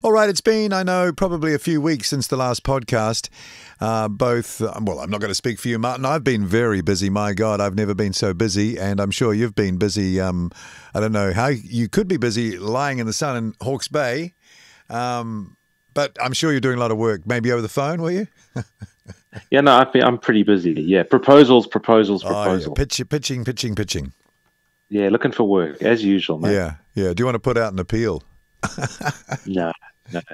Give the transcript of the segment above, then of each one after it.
All right, it's been, I know, probably a few weeks since the last podcast. I'm not going to speak for you, Martin. I've been very busy. My God, I've never been so busy, and I'm sure you've been busy. I don't know how you could be busy lying in the sun in Hawke's Bay, but I'm sure you're doing a lot of work. Maybe over the phone, were you? Yeah, no, I'm pretty busy. Yeah, proposals. Oh, yeah. Pitching. Yeah, looking for work as usual, mate. Yeah. Do you want to put out an appeal? No.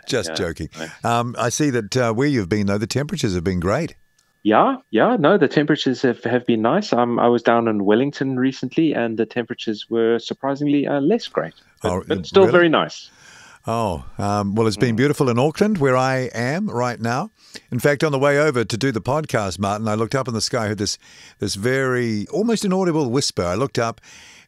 Just joking. No. I see that where you've been, though, the temperatures have been great. Yeah. No, the temperatures have been nice. I was down in Wellington recently, and the temperatures were surprisingly less great, but still really? Very nice. Oh, well, it's been beautiful in Auckland, where I am right now. In fact, on the way over to do the podcast, Martin, I looked up in the sky, heard this very, almost inaudible whisper. I looked up,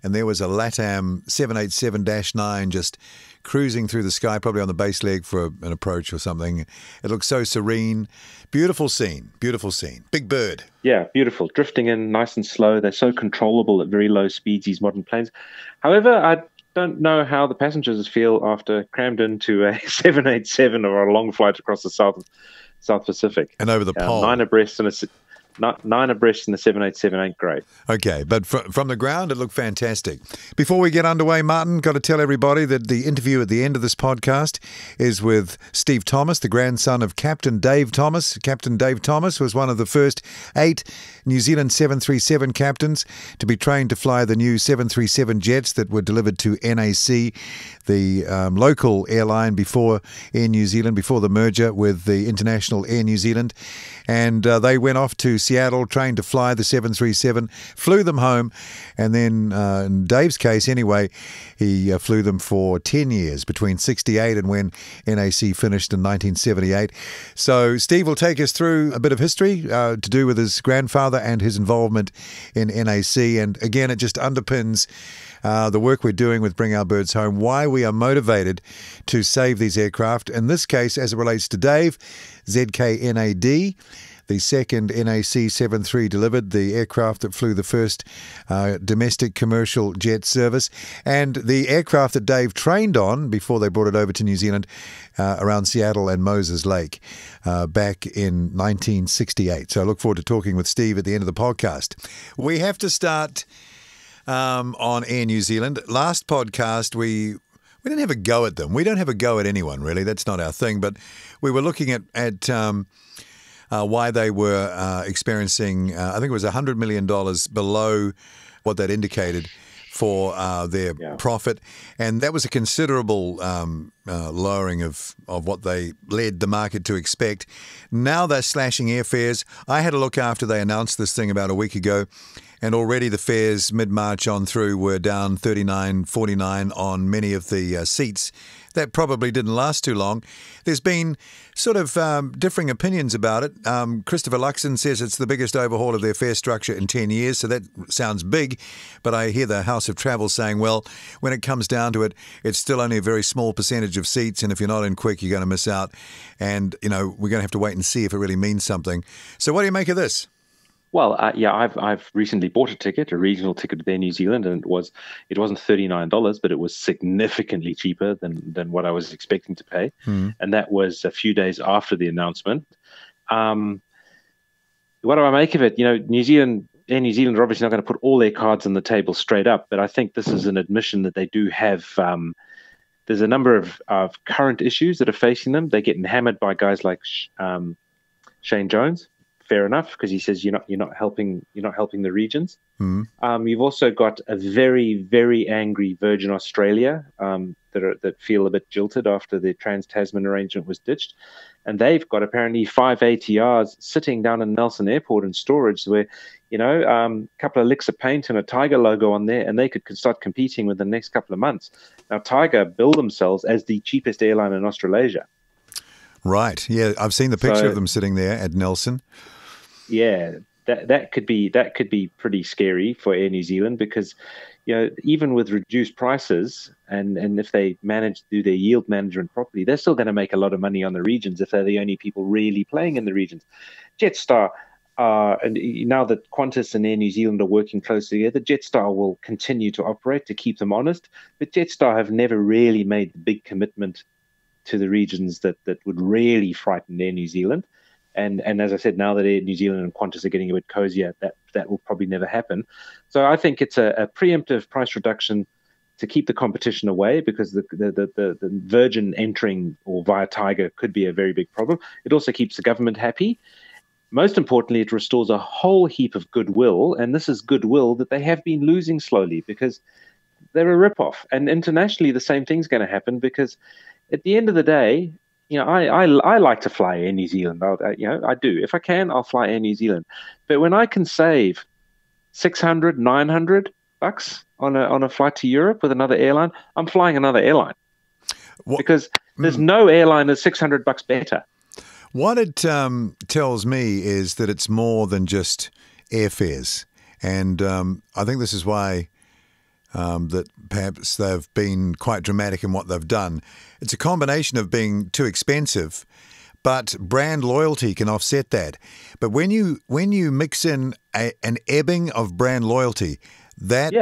and there was a LATAM 787-9 just cruising through the sky, probably on the base leg for an approach or something. It looked so serene. Beautiful scene. Big bird. Yeah, beautiful. Drifting in nice and slow. They're so controllable at very low speeds, these modern planes. However, I don't know how the passengers feel after crammed into a 787 or a long flight across the South Pacific. And over the pole. Nine abreast in the 787 ain't great. Okay, but from the ground, it looked fantastic. Before we get underway, Martin, got to tell everybody that the interview at the end of this podcast is with Steve Thomas, the grandson of Captain Dave Thomas. Captain Dave Thomas was one of the first 8 New Zealand 737 captains to be trained to fly the new 737 jets that were delivered to NAC, the local airline before Air New Zealand, before the merger with the International Air New Zealand. And they went off to Seattle, trained to fly the 737, flew them home, and then, in Dave's case anyway, he flew them for 10 years, between 68 and when NAC finished in 1978. So Steve will take us through a bit of history to do with his grandfather and his involvement in NAC. And again, it just underpins the work we're doing with Bring Our Birds Home, why we are motivated to save these aircraft. In this case, as it relates to Dave, ZK-NAD, the second NAC 73 delivered, the aircraft that flew the first domestic commercial jet service, and the aircraft that Dave trained on before they brought it over to New Zealand around Seattle and Moses Lake back in 1968. So I look forward to talking with Steve at the end of the podcast. We have to start on Air New Zealand. Last podcast, we didn't have a go at them. We don't have a go at anyone, really. That's not our thing. But we were looking at why they were experiencing, I think it was $100 million below what that indicated for their profit. And that was a considerable lowering of what they led the market to expect. Now they're slashing airfares. I had a look after they announced this thing about a week ago, and already the fares mid-March on through were down $39.49 on many of the seats. That probably didn't last too long. There's been sort of differing opinions about it. Christopher Luxon says it's the biggest overhaul of their fare structure in 10 years, so that sounds big. But I hear the House of Travel saying, well, when it comes down to it, it's still only a very small percentage of seats, and if you're not in quick, you're going to miss out. And, we're going to have to wait and see if it really means something. So what do you make of this? Well, I've recently bought a regional ticket to Air New Zealand, and it wasn't $39, but it was significantly cheaper than what I was expecting to pay, and that was a few days after the announcement. What do I make of it? Air New Zealand are obviously not going to put all their cards on the table straight up, but I think this is an admission that they do have. There's a number of current issues that are facing them. They're getting hammered by guys like Shane Jones. Fair enough, because he says you're not helping the regions. You've also got a very, very angry Virgin Australia that feel a bit jilted after the Trans-Tasman arrangement was ditched, and they've got apparently 5 ATRs sitting down in Nelson Airport in storage, where a couple of licks of paint and a Tiger logo on there, and they could start competing within the next couple of months. Now, Tiger bill themselves as the cheapest airline in Australasia. Right. Yeah, I've seen the picture of them sitting there at Nelson. Yeah, that could be pretty scary for Air New Zealand, because even with reduced prices and if they manage to do their yield management properly, they're still going to make a lot of money on the regions if they're the only people really playing in the regions. Jetstar, and now that Qantas and Air New Zealand are working closely together, Jetstar will continue to operate to keep them honest, but Jetstar have never really made the big commitment to the regions that would really frighten Air New Zealand. And as I said, now that Air New Zealand and Qantas are getting a bit cozier, that will probably never happen. So I think it's a preemptive price reduction to keep the competition away, because the Virgin entering or via Tiger could be a very big problem. It also keeps the government happy. Most importantly, it restores a whole heap of goodwill, and this is goodwill that they have been losing slowly because they're a ripoff. And internationally, the same thing's going to happen, because at the end of the day, I like to fly Air New Zealand. I do. If I can, I'll fly Air New Zealand. But when I can save $600, $900 on a flight to Europe with another airline, I'm flying another airline. Because there's no airline that's $600 better. What it tells me is that it's more than just airfares. And I think this is why that perhaps they've been quite dramatic in what they've done. It's a combination of being too expensive, but brand loyalty can offset that. But when you mix in an ebbing of brand loyalty, that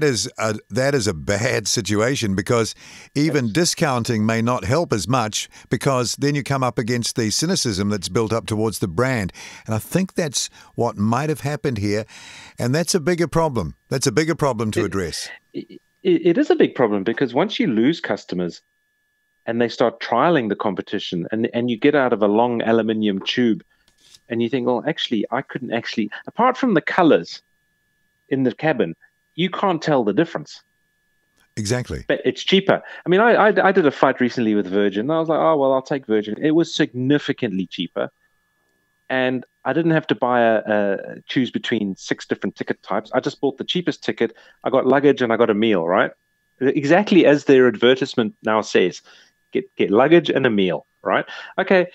is a bad situation, because even discounting may not help as much, because then you come up against the cynicism that's built up towards the brand. And I think that's what might have happened here, and that's a bigger problem. That's a bigger problem to address. It is a big problem, because once you lose customers and they start trialing the competition, and you get out of a long aluminium tube and you think, well, actually, I couldn't actually, apart from the colors in the cabin, you can't tell the difference. Exactly. But it's cheaper. I mean, I did a flight recently with Virgin, and I was like, oh, well, I'll take Virgin. It was significantly cheaper. And I didn't have to choose between 6 different ticket types. I just bought the cheapest ticket. I got luggage and I got a meal, right? Exactly as their advertisement now says. Get luggage and a meal, right? Okay.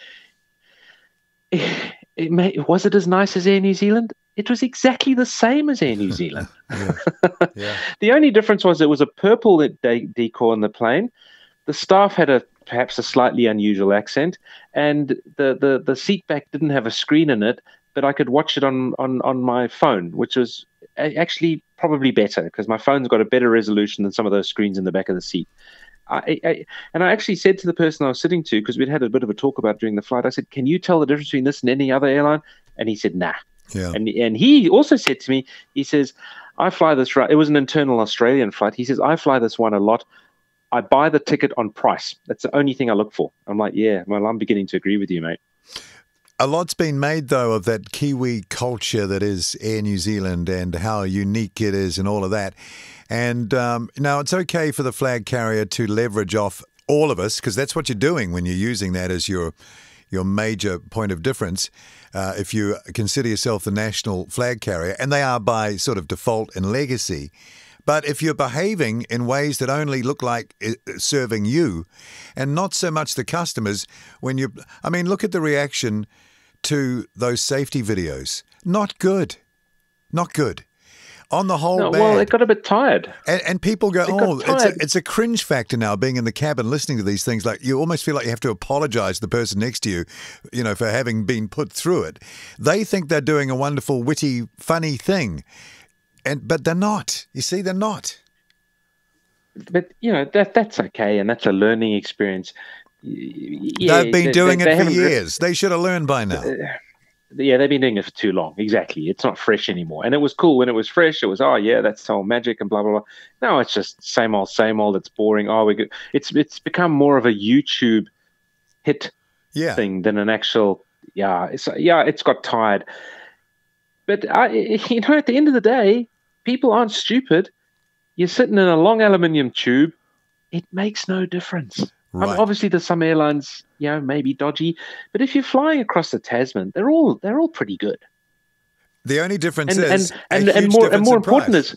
Was it as nice as Air New Zealand? It was exactly the same as Air New Zealand. Yeah. The only difference was it was a purple decor on the plane. The staff had perhaps a slightly unusual accent, and the seat back didn't have a screen in it, but I could watch it on my phone, which was actually probably better, because my phone's got a better resolution than some of those screens in the back of the seat. And I actually said to the person I was sitting to, because we'd had a bit of a talk about during the flight, I said, can you tell the difference between this and any other airline? And he said, nah. Yeah. And he also said to me, he says, I fly this, it was an internal Australian flight. He says, I fly this one a lot. I buy the ticket on price. That's the only thing I look for. I'm like, yeah, well, I'm beginning to agree with you, mate. A lot's been made, though, of that Kiwi culture that is Air New Zealand and how unique it is and all of that. And now it's okay for the flag carrier to leverage off all of us, because that's what you're doing when you're using that as your major point of difference. If you consider yourself the national flag carrier, and they are by sort of default and legacy. But if you're behaving in ways that only look like serving you and not so much the customers, look at the reaction to those safety videos. Not good. Not good. On the whole, bad. Well, it got a bit tired. And people go, it's a cringe factor now, being in the cabin listening to these things. Like, you almost feel like you have to apologize to the person next to you, for having been put through it. They think they're doing a wonderful, witty, funny thing. But they're not. You see, they're not. But, that's okay, and that's a learning experience. They've been doing it for years. They should have learned by now. Yeah, they've been doing it for too long. Exactly. It's not fresh anymore. And it was cool when it was fresh. It was, oh, yeah, that's all magic and blah, blah, blah. Now it's just same old, same old. It's boring. Oh, we good. It's become more of a YouTube hit thing than an actual, it's got tired. But, at the end of the day, people aren't stupid. You're sitting in a long aluminium tube. It makes no difference. Right. I mean, obviously, there's some airlines, maybe dodgy, but if you're flying across the Tasman, they're all pretty good. The only difference more important is,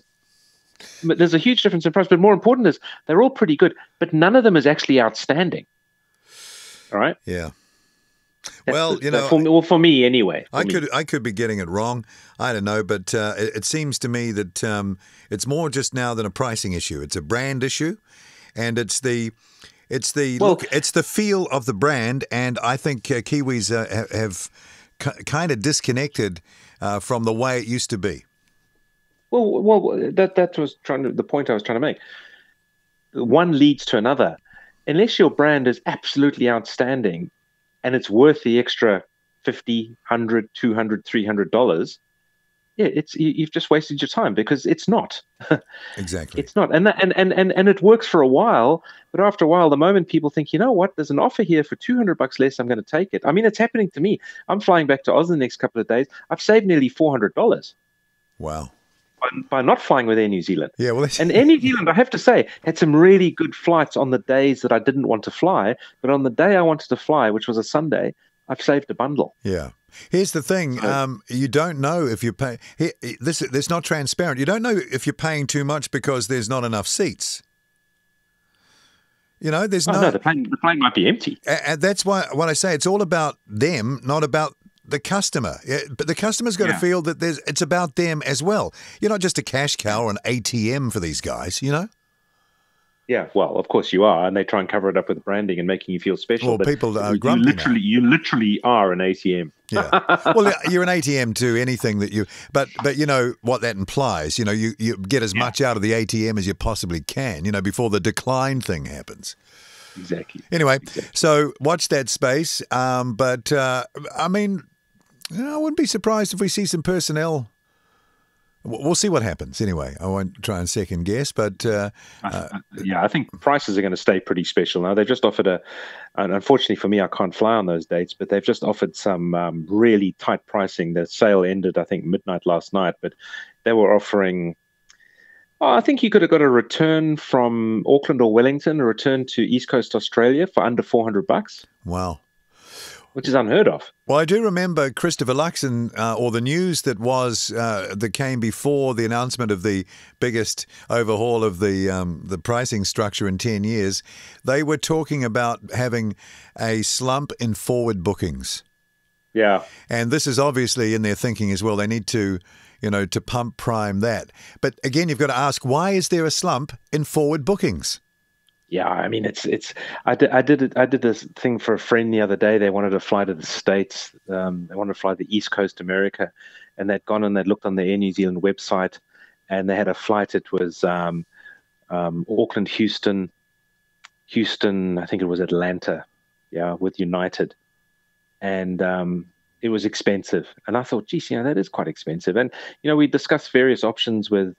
there's a huge difference in price. But more important is, they're all pretty good, but none of them is actually outstanding. All right. Yeah. For me anyway. I could be getting it wrong. I don't know, but it seems to me that it's more just now than a pricing issue. It's a brand issue, and it's the feel of the brand. And I think Kiwis have kind of disconnected from the way it used to be. Well, that was the point I was trying to make. One leads to another. unless your brand is absolutely outstanding and it's worth the extra $50, $100, $200, $300, yeah, you've just wasted your time, because it's not. Exactly. It's not. And it works for a while, but after a while, the moment people think, you know what, there's an offer here for $200 less, I'm going to take it. I mean, it's happening to me. I'm flying back to Oz the next couple of days. I've saved nearly $400. Wow. By not flying with Air New Zealand. Yeah, well, and Air New Zealand, I have to say, had some really good flights on the days that I didn't want to fly. But on the day I wanted to fly, which was a Sunday, I've saved a bundle. Yeah. Here's the thing. You don't know if you're paying. This not transparent. You don't know if you're paying too much because there's not enough seats. You know, there's no. The plane might be empty. And that's why when I say it's all about them, not about the customer. But the customer's got to feel that it's about them as well. You're not just a cash cow or an ATM for these guys, you know? Yeah, well, of course you are, and they try and cover it up with branding and making you feel special. Well, people are grumpy now. You literally are an ATM. Yeah. Well, you're an ATM to anything that you. But you know what that implies. You know, you get as much out of the ATM as you possibly can. You know, before the decline thing happens. Exactly. Anyway, so watch that space. But I mean, you know, I wouldn't be surprised if we see some personnel. We'll see what happens. Anyway, I won't try and second guess, but I think prices are going to stay pretty special now. They've just offered and unfortunately for me, I can't fly on those dates, but they've just offered some really tight pricing. The sale ended, I think, midnight last night, but they were offering. Oh, I think you could have got a return from Auckland or Wellington, a return to East Coast Australia for under $400. Wow. Which is unheard of. Well, I do remember Christopher Luxon, or the news that came before the announcement of the biggest overhaul of the pricing structure in 10 years. They were talking about having a slump in forward bookings. Yeah. And this is obviously in their thinking as well. They need to, you know, to pump prime that. But again, you've got to ask, why is there a slump in forward bookings? Yeah, I mean, I did this thing for a friend the other day. They wanted to fly to the States. They wanted to fly to the East Coast America, and they'd gone and they'd looked on the Air New Zealand website, and they had a flight. It was Auckland, Houston, I think it was Atlanta, with United, and it was expensive. And I thought, geez, you know, that is quite expensive. And you know, we discussed various options with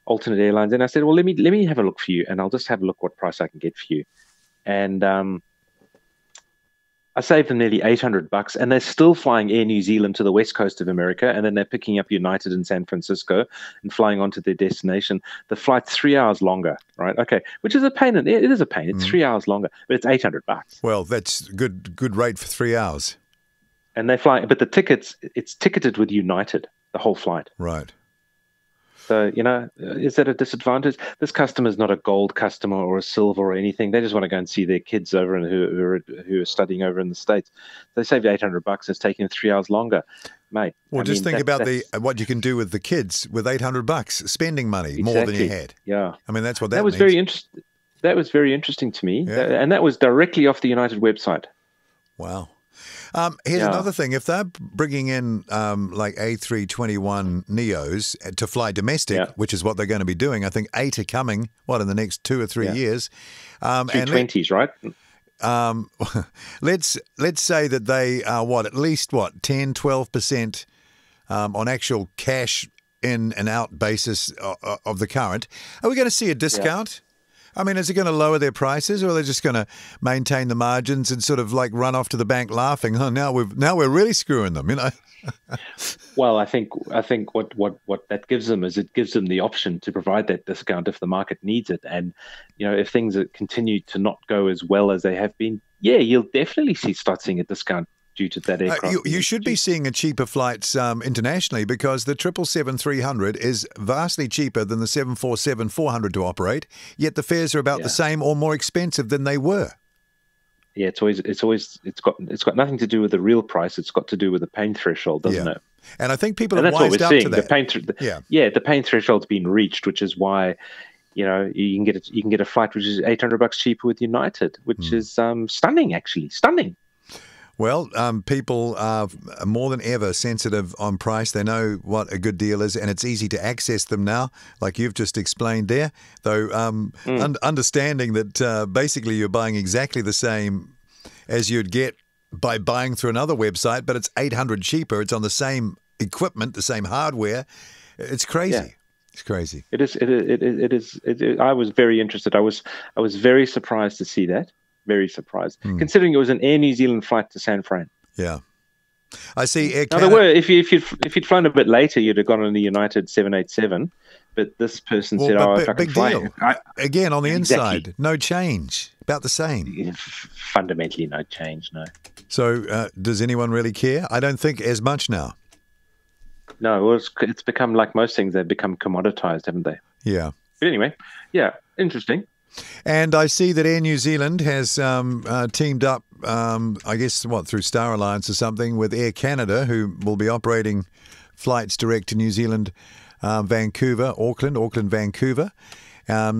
alternate airlines, and I said, well, let me have a look for you, and I'll just have a look what price I can get for you. And I saved them nearly $800, and they're still flying Air New Zealand to the west coast of America, and then they're picking up United in San Francisco and flying on to their destination. The flight's 3 hours longer, right? Okay, which is a pain. It is a pain. It's 3 hours longer, but it's $800. Well, that's good rate for 3 hours. And they fly, but it's ticketed with United, the whole flight. Right. So, you know, is that a disadvantage? This customer is not a gold customer or a silver or anything. They just want to go and see their kids over and who are studying over in the States. They saved $800. It's taking 3 hours longer, mate. Well, think about what you can do with the kids with $800, spending money more than you had. Yeah, I mean that's what that was means. very interesting. That was very interesting to me, and that was directly off the United website. Wow. Here's another thing. If they're bringing in like A321 Neos to fly domestic, which is what they're going to be doing, I think 8 are coming, in the next 2 or 3 years. 320s, right? Let's say that they are at least 10, 12% on actual cash in and out basis of the current. Are we going to see a discount? I mean, is it going to lower their prices, or are they just going to maintain the margins and sort of like run off to the bank laughing? Oh, now we're really screwing them, you know. Well, I think what that gives them is it gives them the option to provide that discount if the market needs it, and you know, if things continue to not go as well as they have been, you'll definitely start seeing a discount due to that aircraft. You should be seeing a cheaper flights internationally, because the 777-300 is vastly cheaper than the 747-400 to operate, yet the fares are about the same or more expensive than they were. Yeah, it's got nothing to do with the real price. It's got to do with the pain threshold, doesn't it? And I think people have wised up to that. The pain threshold's been reached, which is why, you know, you can get a flight which is $800 cheaper with United, which is stunning, actually stunning. Well, people are more than ever sensitive on price. They know what a good deal is, and it's easy to access them now, like you've just explained there. Though understanding that basically you're buying exactly the same as you'd get by buying through another website, but it's 800 cheaper. It's on the same equipment, the same hardware. It's crazy. Yeah. It's crazy. It is. I was very interested. I was very surprised to see that. Very surprised, considering it was an Air New Zealand flight to San Fran. Yeah, I see. Air Now, there were, if you'd flown a bit later, you'd have gone on the United 787. But this person said, "Oh, if I can fly deal. Again on the inside, no change, about the same. Fundamentally, no change. No. So, does anyone really care? I don't think as much now. No, well, it's become like most things; they've become commoditized, haven't they? Yeah. But anyway, yeah, interesting. And I see that Air New Zealand has teamed up, I guess, through Star Alliance or something, with Air Canada, who will be operating flights direct to New Zealand, Vancouver, Auckland, Vancouver,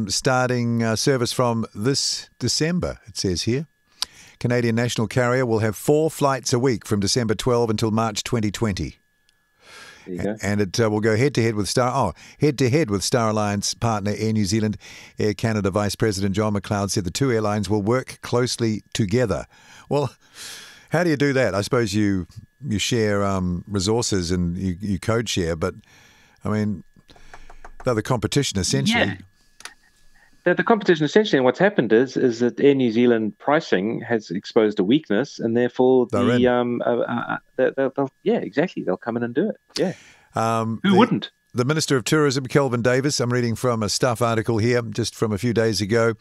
starting service from this December, it says here. Canadian national carrier will have 4 flights a week from December 12 until March 2020. And it will go head-to-head with Star Alliance partner Air New Zealand. Air Canada Vice President John McLeod said the two airlines will work closely together. Well, how do you do that? I suppose you share resources and you code share, but I mean, they're the competition essentially. Yeah. The competition essentially, and what's happened is that Air New Zealand pricing has exposed a weakness, and therefore they'll come in and do it. Yeah, who wouldn't? The Minister of Tourism, Kelvin Davis, I'm reading from a Stuff article here just from a few days ago,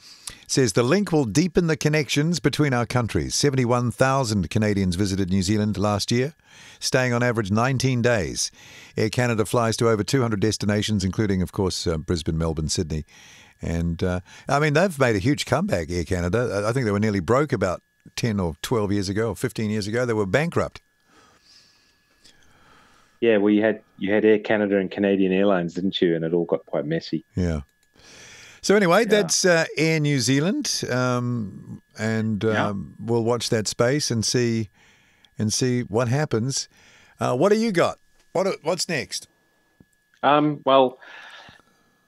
says the link will deepen the connections between our countries. 71,000 Canadians visited New Zealand last year, staying on average 19 days. Air Canada flies to over 200 destinations, including, of course, Brisbane, Melbourne, Sydney. And, I mean, they've made a huge comeback, Air Canada. I think they were nearly broke about 10 or 12 years ago or 15 years ago. They were bankrupt. Yeah, well, you had Air Canada and Canadian Airlines, didn't you? And it all got quite messy. Yeah. So anyway, that's Air New Zealand, and we'll watch that space and see what happens. What do you got? What's next? Well,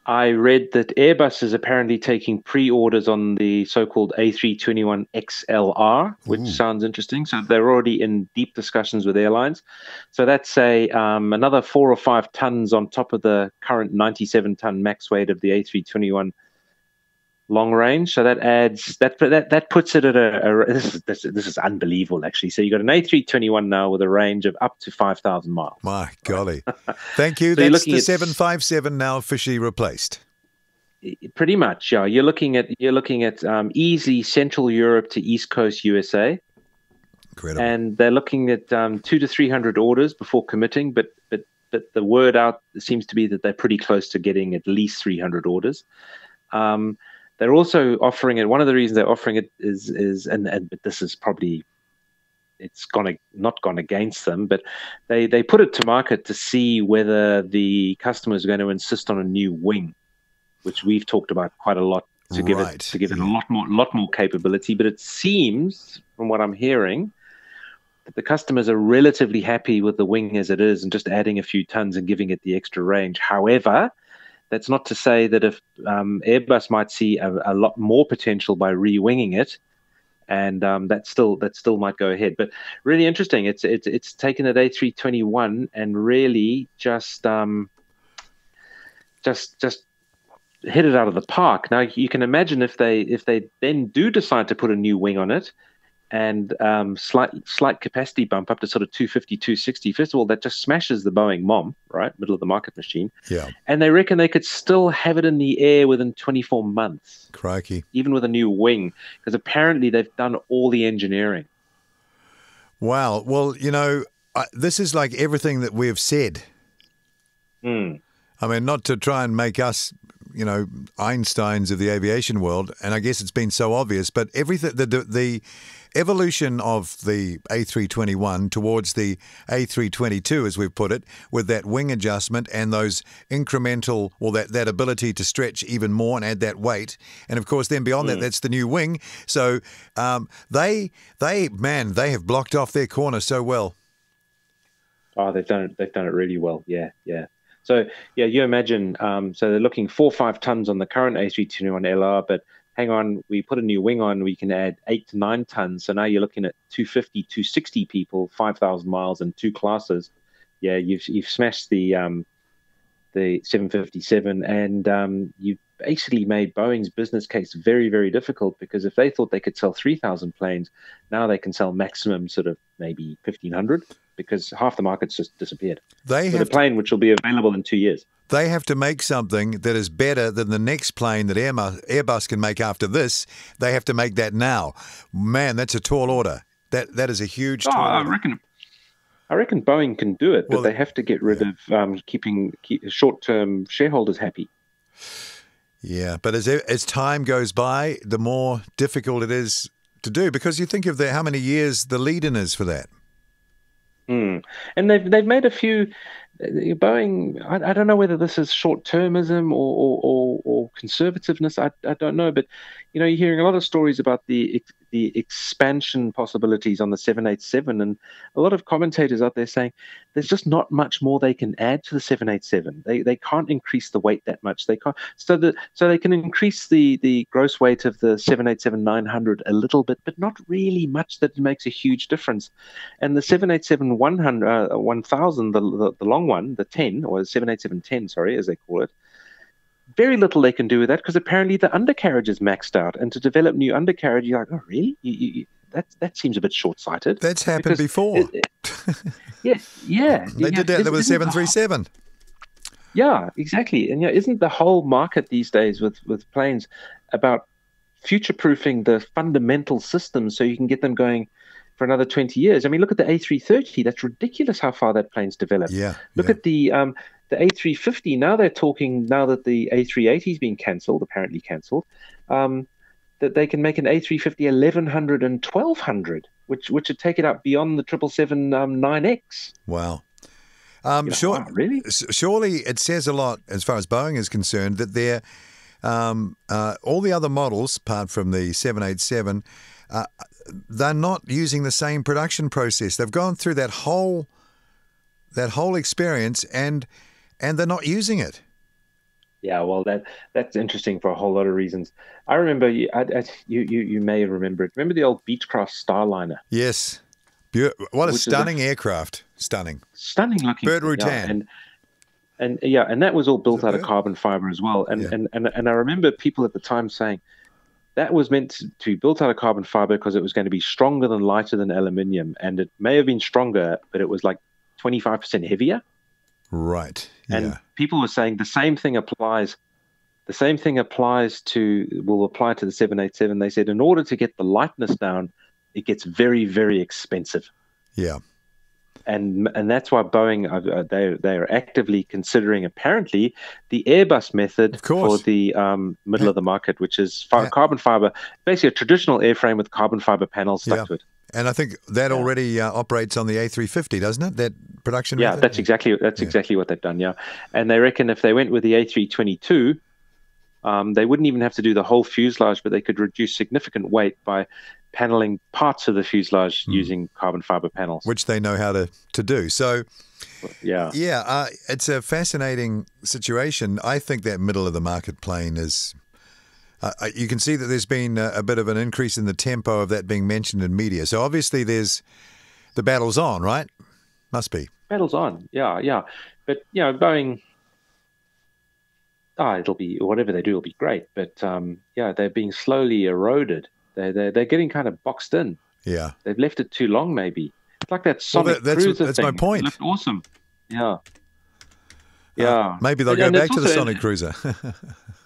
I read that Airbus is apparently taking pre-orders on the so-called A321XLR, which sounds interesting. So they're already in deep discussions with airlines. So that's another 4 or 5 tons on top of the current 97-ton max weight of the A321 long range. So that adds that puts it at this is unbelievable actually. So you got an A321 now with a range of up to 5,000 miles. My golly! Thank you. So that's the 757 now officially replaced. Pretty much, yeah. You're looking at easy Central Europe to East Coast USA. Incredible. And they're looking at 200 to 300 orders before committing, but the word out seems to be that they're pretty close to getting at least 300 orders. They're also offering it. One of the reasons they're offering it is but this is probably not gone against them, but they put it to market to see whether the customers are going to insist on a new wing, which we've talked about quite a lot to give it a lot more capability. But it seems, from what I'm hearing, that the customers are relatively happy with the wing as it is, and just adding a few tons and giving it the extra range. However, that's not to say that if Airbus might see a lot more potential by re-winging it, and that still might go ahead. But really interesting. It's taken an A321 and really just hit it out of the park. Now you can imagine if they then do decide to put a new wing on it, and slight capacity bump up to sort of 250, 260. First of all, that just smashes the Boeing MOM, right, middle of the market machine. Yeah. And they reckon they could still have it in the air within 24 months. Crikey. Even with a new wing, because apparently they've done all the engineering. Wow. Well, this is like everything that we've said. I mean, not to try and make us, Einsteins of the aviation world, and I guess it's been so obvious, but everything evolution of the A321 towards the A322, as we've put it, with that wing adjustment and those incremental, or that ability to stretch even more and add that weight. And of course, then beyond that, that's the new wing. So they have blocked off their corner so well. Oh, they've done it really well. Yeah. So you imagine. So they're looking 4 or 5 tons on the current A321LR, but hang on, we put a new wing on, we can add 8 to 9 tons. So now you're looking at 250, 260 people, 5,000 miles, and 2 classes. Yeah, you've smashed the 757, and you've basically made Boeing's business case very, very difficult, because if they thought they could sell 3,000 planes, now they can sell maximum sort of maybe 1,500, because half the market's just disappeared. With a plane which will be available in 2 years. They have to make something that is better than the next plane that Airbus can make after this. They have to make that now. Man, that's a tall order. That is a huge tall order. I reckon Boeing can do it, but they have to get rid of keeping short-term shareholders happy. Yeah, but as time goes by, the more difficult it is to do, because you think of how many years the lead-in is for that. And they've made a few. Boeing, I don't know whether this is short-termism or conservativeness. I don't know, but you're hearing a lot of stories about the expansion possibilities on the 787, and a lot of commentators out there saying there's just not much more they can add to the 787. They can't increase the weight that much. They can't, so they can increase the gross weight of the 787-900 a little bit, but not really much that makes a huge difference. And the 787-1000, the long one, the 10, or 787-10, sorry, as they call it, very little they can do with that, because apparently the undercarriage is maxed out, and to develop new undercarriage, you're like, oh, really? That seems a bit short-sighted. That's happened before. Yeah. They did that with the 737. Yeah, exactly. And isn't the whole market these days with planes about future-proofing the fundamental systems so you can get them going for another 20 years? I mean, look at the A330. That's ridiculous how far that plane's developed. Look at the A350. Now they're talking, now that the A380 is being apparently cancelled, that they can make an A350 1100 and 1200, which would take it up beyond the 777-9X. Wow. Wow, really? Surely it says a lot as far as Boeing is concerned that they're all the other models, apart from the 787, they're not using the same production process. They've gone through that whole experience, and they're not using it. Yeah, well, that's interesting for a whole lot of reasons. I remember you may remember it. Remember the old Beechcraft Starliner? Yes. What a stunning aircraft. Stunning looking. Bird Rutan. And that was all built out of carbon fiber as well. And I remember people at the time saying that was meant to be built out of carbon fiber because it was going to be stronger than lighter than aluminium. And it may have been stronger, but it was like 25% heavier. Right. And people were saying the same thing applies. The same thing will apply to the 787. They said in order to get the lightness down, it gets very, very expensive. Yeah. And that's why Boeing, they are actively considering, apparently, the Airbus method for the middle of the market, which is carbon fiber, basically a traditional airframe with carbon fiber panels stuck to it. And I think that already operates on the A350, doesn't it? That production method? That's exactly what they've done, And they reckon if they went with the A322, they wouldn't even have to do the whole fuselage, but they could reduce significant weight by paneling parts of the fuselage using carbon fiber panels. Which they know how to do. So, it's a fascinating situation. I think that middle of the market plane is... you can see that there's been a bit of an increase in the tempo of that being mentioned in media. So obviously the battle's on, right? Must be. Battle's on, yeah. But, Boeing... it'll be, whatever they do will be great. But, they're being slowly eroded. They're getting kind of boxed in. Yeah. They've left it too long, maybe. It's like that Sonic Cruiser thing. That's my point. It looked awesome. Yeah. Maybe they'll go back to the Sonic Cruiser.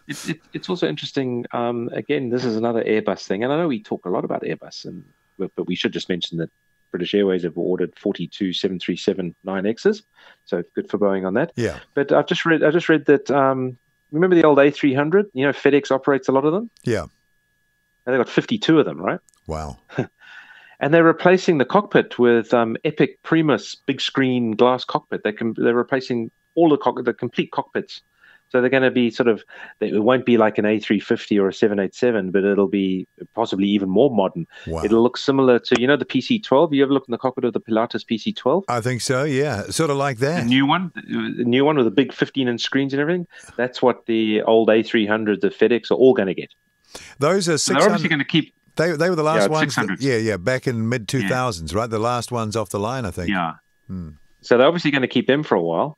It's also interesting. Again, this is another Airbus thing. And I know we talk a lot about Airbus, but we should just mention that British Airways have ordered 42 737-9Xs. So good for Boeing on that. Yeah. But I've just read that, remember the old A300? FedEx operates a lot of them? Yeah. And they've got 52 of them, right? Wow. And they're replacing the cockpit with Epic Primus big screen glass cockpit. They're replacing all the complete cockpits. So they're going to be it won't be like an A350 or a 787, but it'll be possibly even more modern. Wow. It'll look similar to, the PC-12. You ever look in the cockpit of the Pilatus PC-12? I think so, yeah. Sort of like that. The new one with the big 15-inch screens and everything. That's what the old A300s, the FedEx are all going to get. Those are 600. So they're obviously going to keep... They were the last ones. Back in mid-2000s, right? The last ones off the line, I think. Yeah. So they're obviously going to keep them for a while.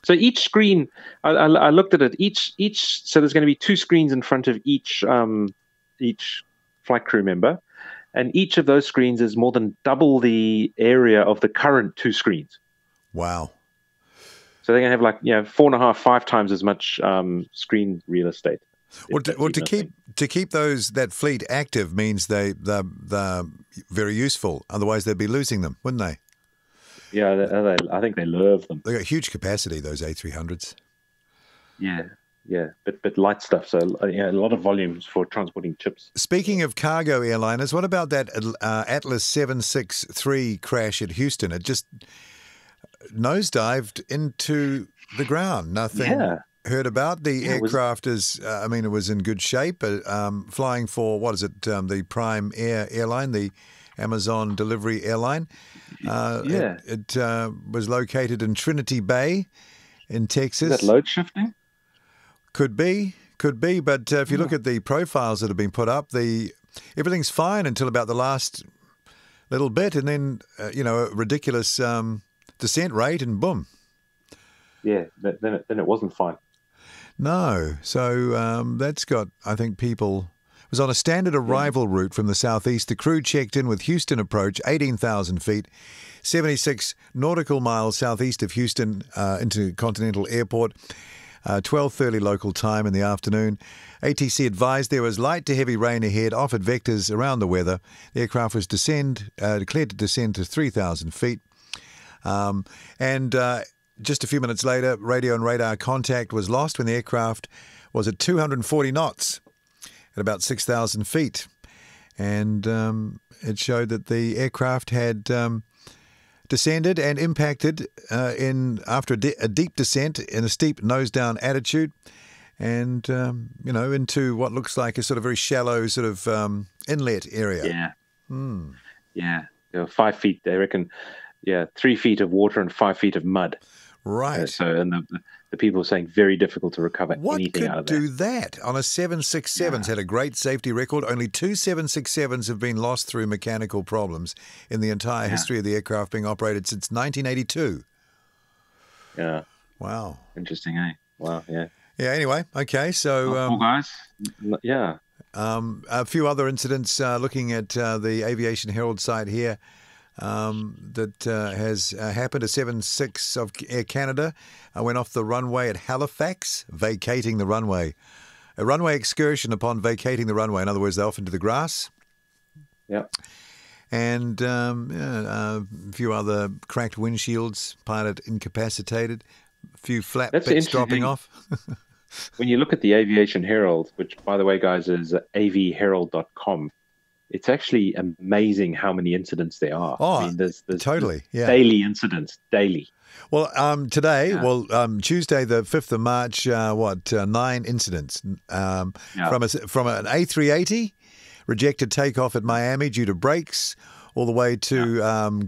So each screen, I looked at it. So there's going to be 2 screens in front of each flight crew member, and each of those screens is more than double the area of the current 2 screens. Wow! So they're going to have 4.5, 5 times as much screen real estate. Well, to keep that fleet active means they're very useful. Otherwise, they'd be losing them, wouldn't they? Yeah, I think they love them. They got huge capacity, those A300s. Yeah, but light stuff. So a lot of volumes for transporting chips. Speaking of cargo airliners, what about that Atlas 763 crash at Houston? It just nosedived into the ground. Nothing heard about. The aircraft it was in good shape. Flying for, what is it, the Prime Air airline, the Amazon delivery airline. It was located in Trinity Bay in Texas. Is that load shifting? Could be. But if you look at the profiles that have been put up, everything's fine until about the last little bit, and then a ridiculous descent rate, and boom. Yeah, then it wasn't fine. No, so that's got, I think, people. Was on a standard arrival route from the southeast. The crew checked in with Houston approach, 18,000 feet, 76 nautical miles southeast of Houston Intercontinental Airport, 12:30 local time in the afternoon. ATC advised there was light to heavy rain ahead, offered vectors around the weather. The aircraft was declared to descend to 3,000 feet. Just a few minutes later, radio and radar contact was lost when the aircraft was at 240 knots. At about 6,000 feet. And it showed that the aircraft had descended and impacted after a deep descent in a steep nose-down attitude and, into what looks like a sort of very shallow sort of inlet area. Yeah. Yeah. 5 feet, they reckon, 3 feet of water and 5 feet of mud. Right. And the people are saying very difficult to recover anything out of that. What could do that? On a 767's had a great safety record. Only 2 767s have been lost through mechanical problems in the entire history of the aircraft being operated since 1982. Yeah. Wow. Interesting, eh? Wow, yeah. Yeah, anyway, okay, so... cool, guys. Yeah. A few other incidents looking at the Aviation Herald site here. That has happened. A 76 of Air Canada went off the runway at Halifax, vacating the runway. A runway excursion upon vacating the runway. In other words, they're off into the grass. Yeah. And a few other cracked windshields, pilot incapacitated, a few flat bits dropping off. When you look at the Aviation Herald, which, by the way, guys, is avherald.com, it's actually amazing how many incidents there are. Oh, I mean, there's totally, daily incidents, daily. Well, today, Tuesday, the 5th of March, 9 incidents from an A380 rejected takeoff at Miami due to brakes, all the way to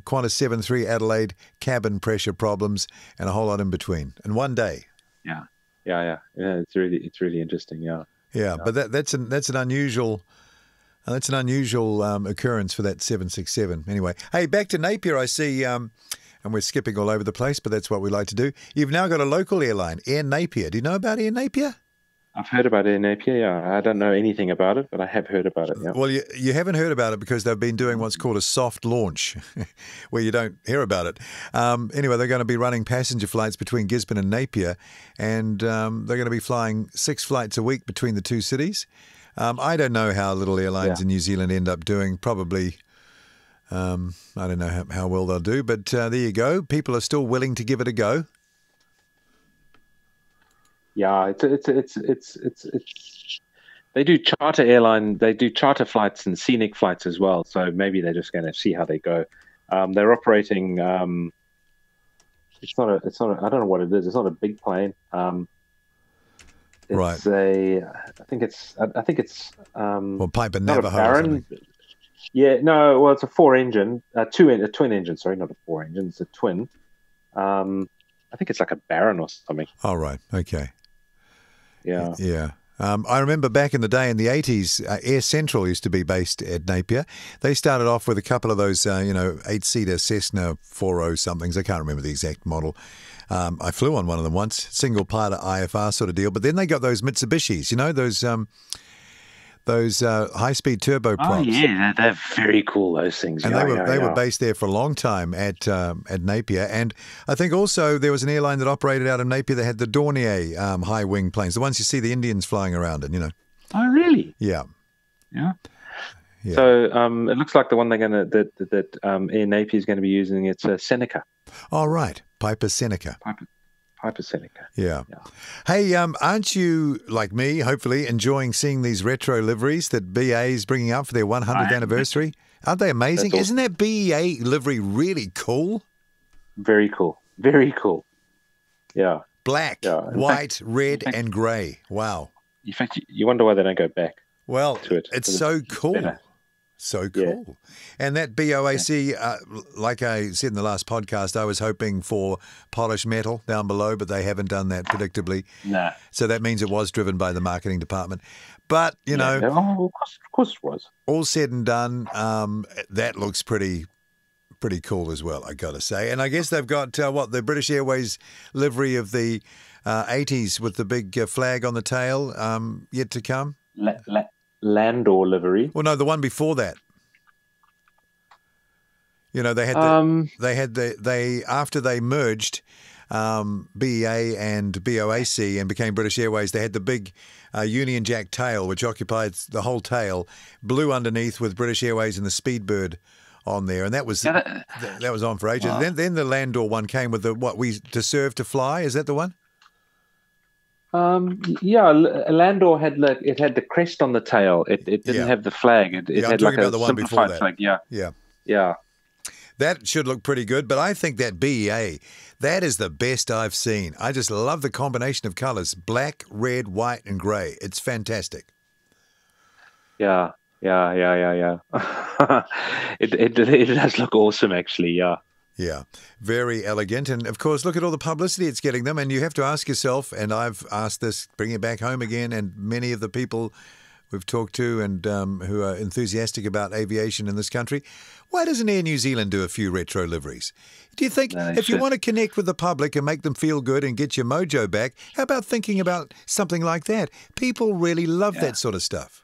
Qantas 73 Adelaide cabin pressure problems, and a whole lot in between. In one day. Yeah. It's really interesting. Yeah. But that's an unusual. That's an unusual occurrence for that 767. Anyway, hey, back to Napier, I see, and we're skipping all over the place, but that's what we like to do. You've now got a local airline, Air Napier. Do you know about Air Napier? I've heard about Air Napier, yeah. I don't know anything about it, but I have heard about it, yeah. Well, you haven't heard about it because they've been doing what's called a soft launch, where you don't hear about it. Anyway, they're going to be running passenger flights between Gisborne and Napier, and they're going to be flying 6 flights a week between the two cities. I don't know how little airlines in New Zealand end up doing. Probably, I don't know how well they'll do. But there you go. People are still willing to give it a go. Yeah, it's They do charter flights and scenic flights as well. So maybe they're just going to see how they go. They're operating. It's not a. I don't know what it is. It's not a big plane. It's right. I think it's. Well, Piper not Navajo. A Baron. Yeah, no. Well, it's a four-engine, a twin engine. Sorry, not a four-engine. It's a twin. I think it's like a Baron or something. Oh, right. Okay. Yeah. Yeah. I remember back in the day in the 80s, Air Central used to be based at Napier. They started off with a couple of those, 8-seater Cessna 40 somethings. I can't remember the exact model. I flew on one of them once, single pilot IFR sort of deal. But then they got those Mitsubishis, those high-speed turbo props. Oh, yeah, they're very cool, those things. And they were based there for a long time at Napier. And I think also there was an airline that operated out of Napier that had the Dornier high-wing planes, the ones you see the Indians flying around in, Oh, really? Yeah. Yeah. Yeah. So it looks like the one they're going to that Air Napier is going to be using. It's a Seneca. Oh, right, Piper Seneca. Piper Seneca. Yeah. Hey, aren't you, like me, hopefully, enjoying seeing these retro liveries that BA is bringing out for their 100th anniversary? Aren't they amazing? Awesome. Isn't that BA livery really cool? Very cool. Very cool. Yeah. Black, white, red, and grey. Wow. In fact, you wonder why they don't go back. Well, to it. It's so cool. Better. So cool. Yeah. And that BOAC, like I said in the last podcast, I was hoping for polished metal down below, but they haven't done that predictably. Nah. So that means it was driven by the marketing department. But, of course it was. All said and done, that looks pretty cool as well, I got to say. And I guess they've got, the British Airways livery of the 80s with the big flag on the tail yet to come. Landor livery. Well, no, the one before that. They had after they merged BEA and BOAC and became British Airways, they had the big Union Jack tail, which occupied the whole tail, blue underneath with British Airways and the Speedbird on there, and that was that was on for ages. Wow. Then the Landor one came with to serve to fly. Is that the one? Landor had the crest on the tail. It didn't have the flag. It had like a simplified flag. Yeah. That should look pretty good, but I think that BEA, that is the best I've seen. I just love the combination of colours, black, red, white, and grey. It's fantastic. Yeah. It does look awesome, actually, yeah. Yeah, very elegant. And, of course, look at all the publicity it's getting them. And you have to ask yourself, and I've asked this, bring it back home again, and many of the people we've talked to and who are enthusiastic about aviation in this country, why doesn't Air New Zealand do a few retro liveries? Do you think if you want to connect with the public and make them feel good and get your mojo back, how about thinking about something like that? People really love that sort of stuff.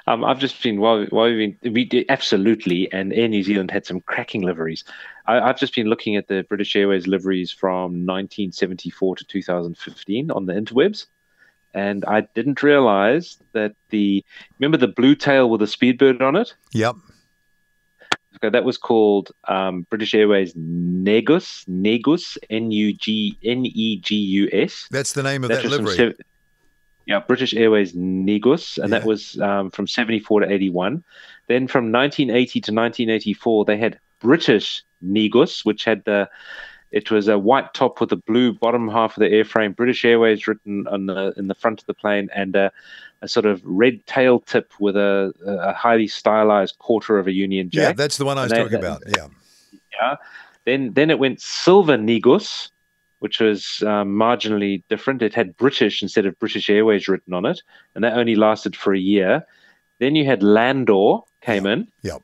I've just been we did absolutely, and Air New Zealand had some cracking liveries. I've just been looking at the British Airways liveries from 1974 to 2015 on the interwebs, and I didn't realise that remember the blue tail with a Speedbird on it? Yep. Okay, that was called British Airways Negus, Negus. That's the name of that livery. British Airways Negus, and that was from 74 to 81. Then from 1980 to 1984, they had British Negus, which had it was a white top with a blue bottom half of the airframe, British Airways written in the front of the plane, and a sort of red tail tip with a highly stylized quarter of a Union Jack. Yeah, that's the one I was talking about. Yeah. Then it went silver Negus, which was marginally different. It had British instead of British Airways written on it, and that only lasted for a year. Then you had Landor came in. Yep.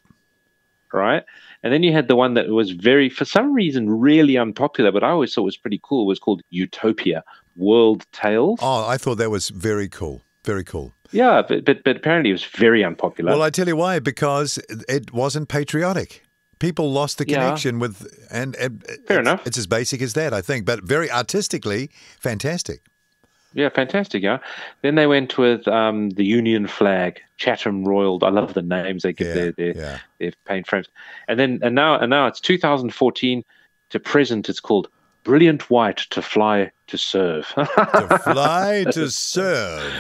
Right? And then you had the one that was for some reason, really unpopular, but I always thought was pretty cool. It was called Utopia, World Tails. Oh, I thought that was very cool. Very cool. Yeah, but apparently it was very unpopular. Well, I tell you why, because it wasn't patriotic. People lost the connection with, and fair enough. It's as basic as that, I think, but very artistically fantastic. Yeah, fantastic. Yeah. Then they went with the Union flag, Chatham Royal. I love the names they give their paint frames. And now it's 2014 to present. It's called Brilliant White to Fly to Serve. To fly to serve.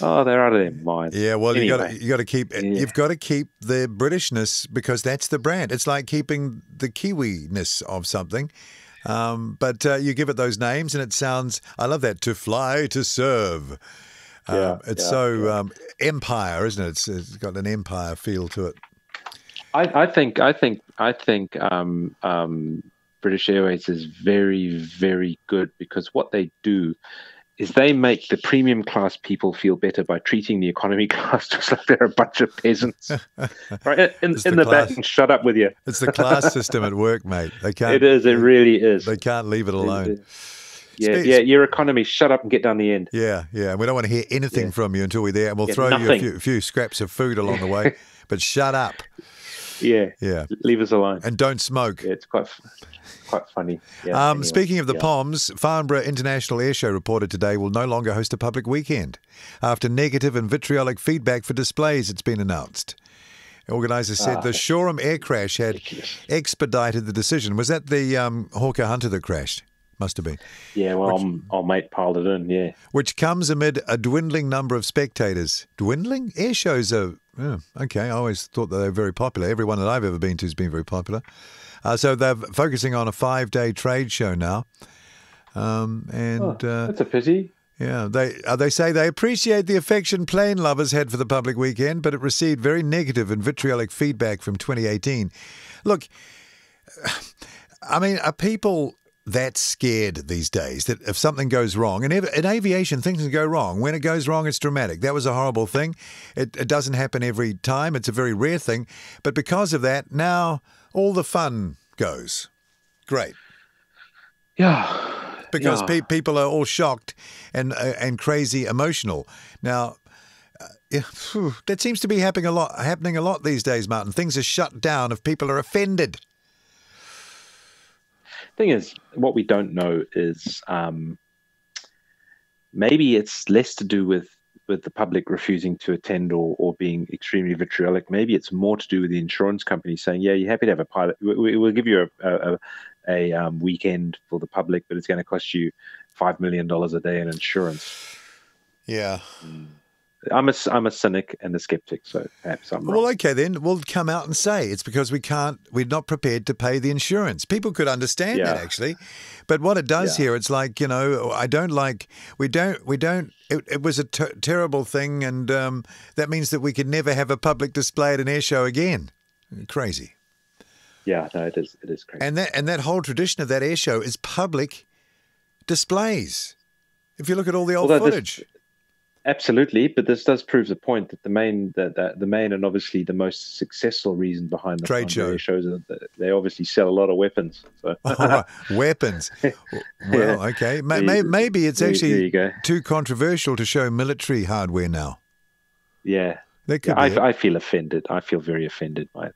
Oh, they're out of their minds. Yeah, well, anyway, you got to keep you've got to keep the Britishness because that's the brand. It's like keeping the Kiwi-ness of something. But you give it those names and it sounds, I love that, to fly, to serve. Empire, isn't it? It's got an empire feel to it. I think British Airways is very, very good because what they do is they make the premium class people feel better by treating the economy class just like they're a bunch of peasants. Right? In the back and shut up with you. It's the class system at work, mate. They can't. It is. It really is. They can't leave it alone. Yeah, your economy, shut up and get down the end. Yeah. We don't want to hear anything from you until we're there, and we'll throw you a few scraps of food along the way, but shut up. Yeah. Leave us alone. And don't smoke. Yeah, it's quite funny. Yeah, anyway, speaking of the POMs, Farnborough International Airshow reported today will no longer host a public weekend after negative and vitriolic feedback for displays. It's been announced. Organisers said the Shoreham air crash had expedited the decision. Was that the Hawker Hunter that crashed? Must have been. Yeah, well, our mate piled it in, yeah. Which comes amid a dwindling number of spectators. Dwindling? Air shows are, okay, I always thought that they were very popular. Every one that I've ever been to has been very popular. So they're focusing on a 5-day trade show now. That's a pity. Yeah, they say they appreciate the affection plane lovers had for the public weekend, but it received very negative and vitriolic feedback from 2018. Look, I mean, are people that scared these days that if something goes wrong, and in aviation things can go wrong. When it goes wrong, it's dramatic. That was a horrible thing. It doesn't happen every time. It's a very rare thing. But because of that, now all the fun goes. Great. Yeah. Because people are all shocked and crazy emotional. Now, that seems to be happening a lot these days, Martin. Things are shut down if people are offended. Thing is, what we don't know is maybe it's less to do with the public refusing to attend or being extremely vitriolic. Maybe it's more to do with the insurance company saying, yeah, you're happy to have a pilot. We'll give you a weekend for the public, but it's going to cost you $5 million a day in insurance. Yeah. I'm a cynic and a skeptic, so perhaps I'm wrong. Well, okay, then we'll come out and say it's because we're not prepared to pay the insurance. People could understand that actually, but what it does here, it's like, it was a terrible thing, and that means that we could never have a public display at an air show again. Crazy. Yeah, no, it is crazy. And that whole tradition of that air show is public displays. If you look at all the old footage. Absolutely, but this does prove the point that the main and obviously the most successful reason behind the trade shows is that they obviously sell a lot of weapons. So. Weapons. Well, okay. Maybe it's actually too controversial to show military hardware now. Yeah. I feel offended. I feel very offended by it.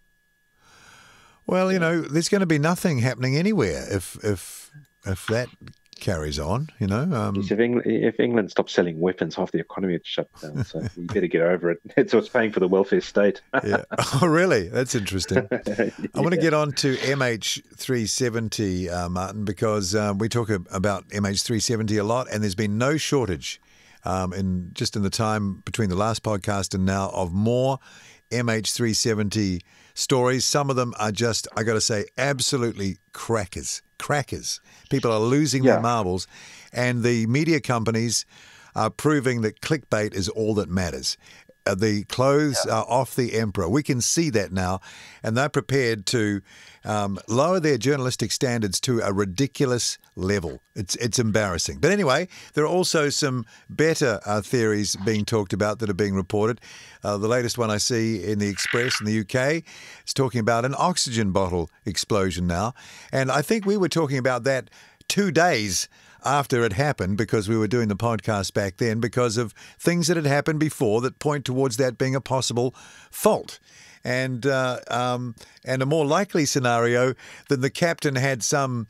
Well, there's going to be nothing happening anywhere if that carries on, if England stops selling weapons, half the economy would shut down. So you better get over it. It's what's paying for the welfare state. Yeah. Oh, really? That's interesting. I want to get on to MH370, Martin, because we talk about MH370 a lot, and there's been no shortage in the time between the last podcast and now of more MH370 stories. Some of them are just, I got to say, absolutely crackers. People are losing their marbles, and the media companies are proving that clickbait is all that matters. The clothes are off the emperor. We can see that now, and they're prepared to lower their journalistic standards to a ridiculous level. It's embarrassing. But anyway, there are also some better theories being talked about that are being reported. The latest one I see in the Express in the UK is talking about an oxygen bottle explosion now. And I think we were talking about that 2 days after it happened, because we were doing the podcast back then, because of things that had happened before that point towards that being a possible fault. And a more likely scenario than the captain had some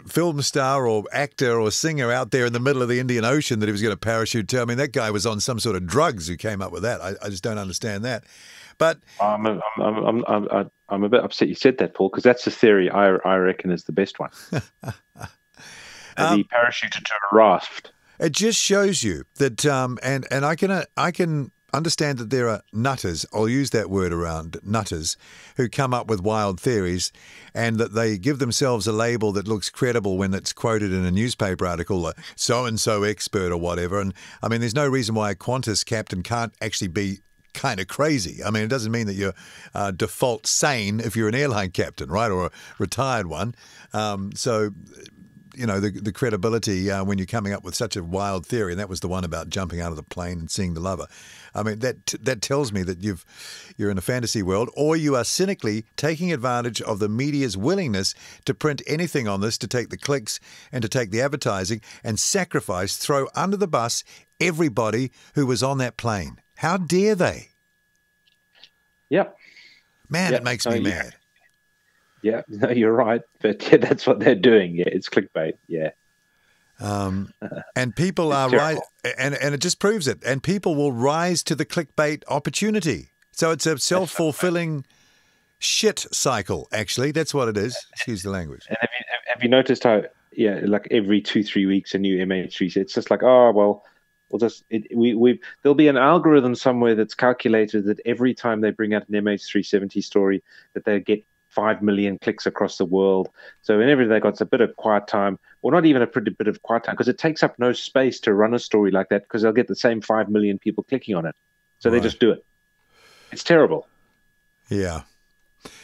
film star or actor or singer out there in the middle of the Indian Ocean that he was going to parachute to. I mean, that guy was on some sort of drugs who came up with that. I just don't understand that. But I'm a bit upset you said that, Paul, because that's the theory I reckon is the best one. He parachuted to a raft. It just shows you that, and I can understand that there are nutters, I'll use that word around, nutters, who come up with wild theories and that they give themselves a label that looks credible when it's quoted in a newspaper article, a so-and-so expert or whatever. And, I mean, there's no reason why a Qantas captain can't actually be kind of crazy. I mean, it doesn't mean that you're default sane if you're an airline captain, right, or a retired one. So, you know, the credibility when you're coming up with such a wild theory, and that was the one about jumping out of the plane and seeing the lover. I mean, that tells me that you're in a fantasy world, or you are cynically taking advantage of the media's willingness to print anything on this, to take the clicks and to take the advertising and throw under the bus everybody who was on that plane. How dare they? Yep. Man, it makes me mad. Yeah, no, you're right. But yeah, that's what they're doing. Yeah, it's clickbait. Yeah. And people are right, and it just proves it. And people will rise to the clickbait opportunity. So it's a self-fulfilling shit cycle, actually. That's what it is. Excuse the language. And have you noticed how, like every 2-3 weeks, a new MH3, it's just like, oh, well, there'll be an algorithm somewhere that's calculated that every time they bring out an MH370 story, that they get 5 million clicks across the world. So whenever they got a bit of quiet time, or not even a pretty bit of quiet time, because it takes up no space to run a story like that, because they'll get the same 5 million people clicking on it. So They just do it. It's terrible. Yeah.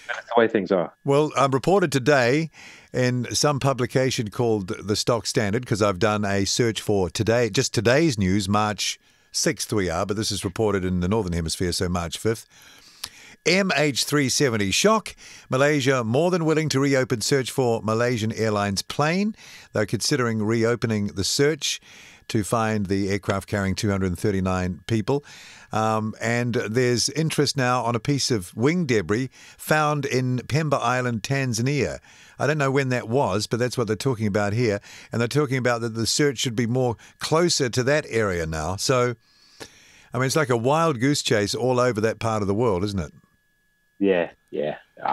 That's the way things are. Well, I'm reported today in some publication called The Stock Standard, because I've done a search for today, just today's news, March 6th we are, but this is reported in the Northern Hemisphere, so March 5th. MH370 shock. Malaysia more than willing to reopen search for Malaysian Airlines plane. They're considering reopening the search to find the aircraft carrying 239 people. And there's interest now on a piece of wing debris found in Pemba Island, Tanzania. I don't know when that was, but that's what they're talking about here. And they're talking about that the search should be more closer to that area now. So, I mean, it's like a wild goose chase all over that part of the world, isn't it? Yeah.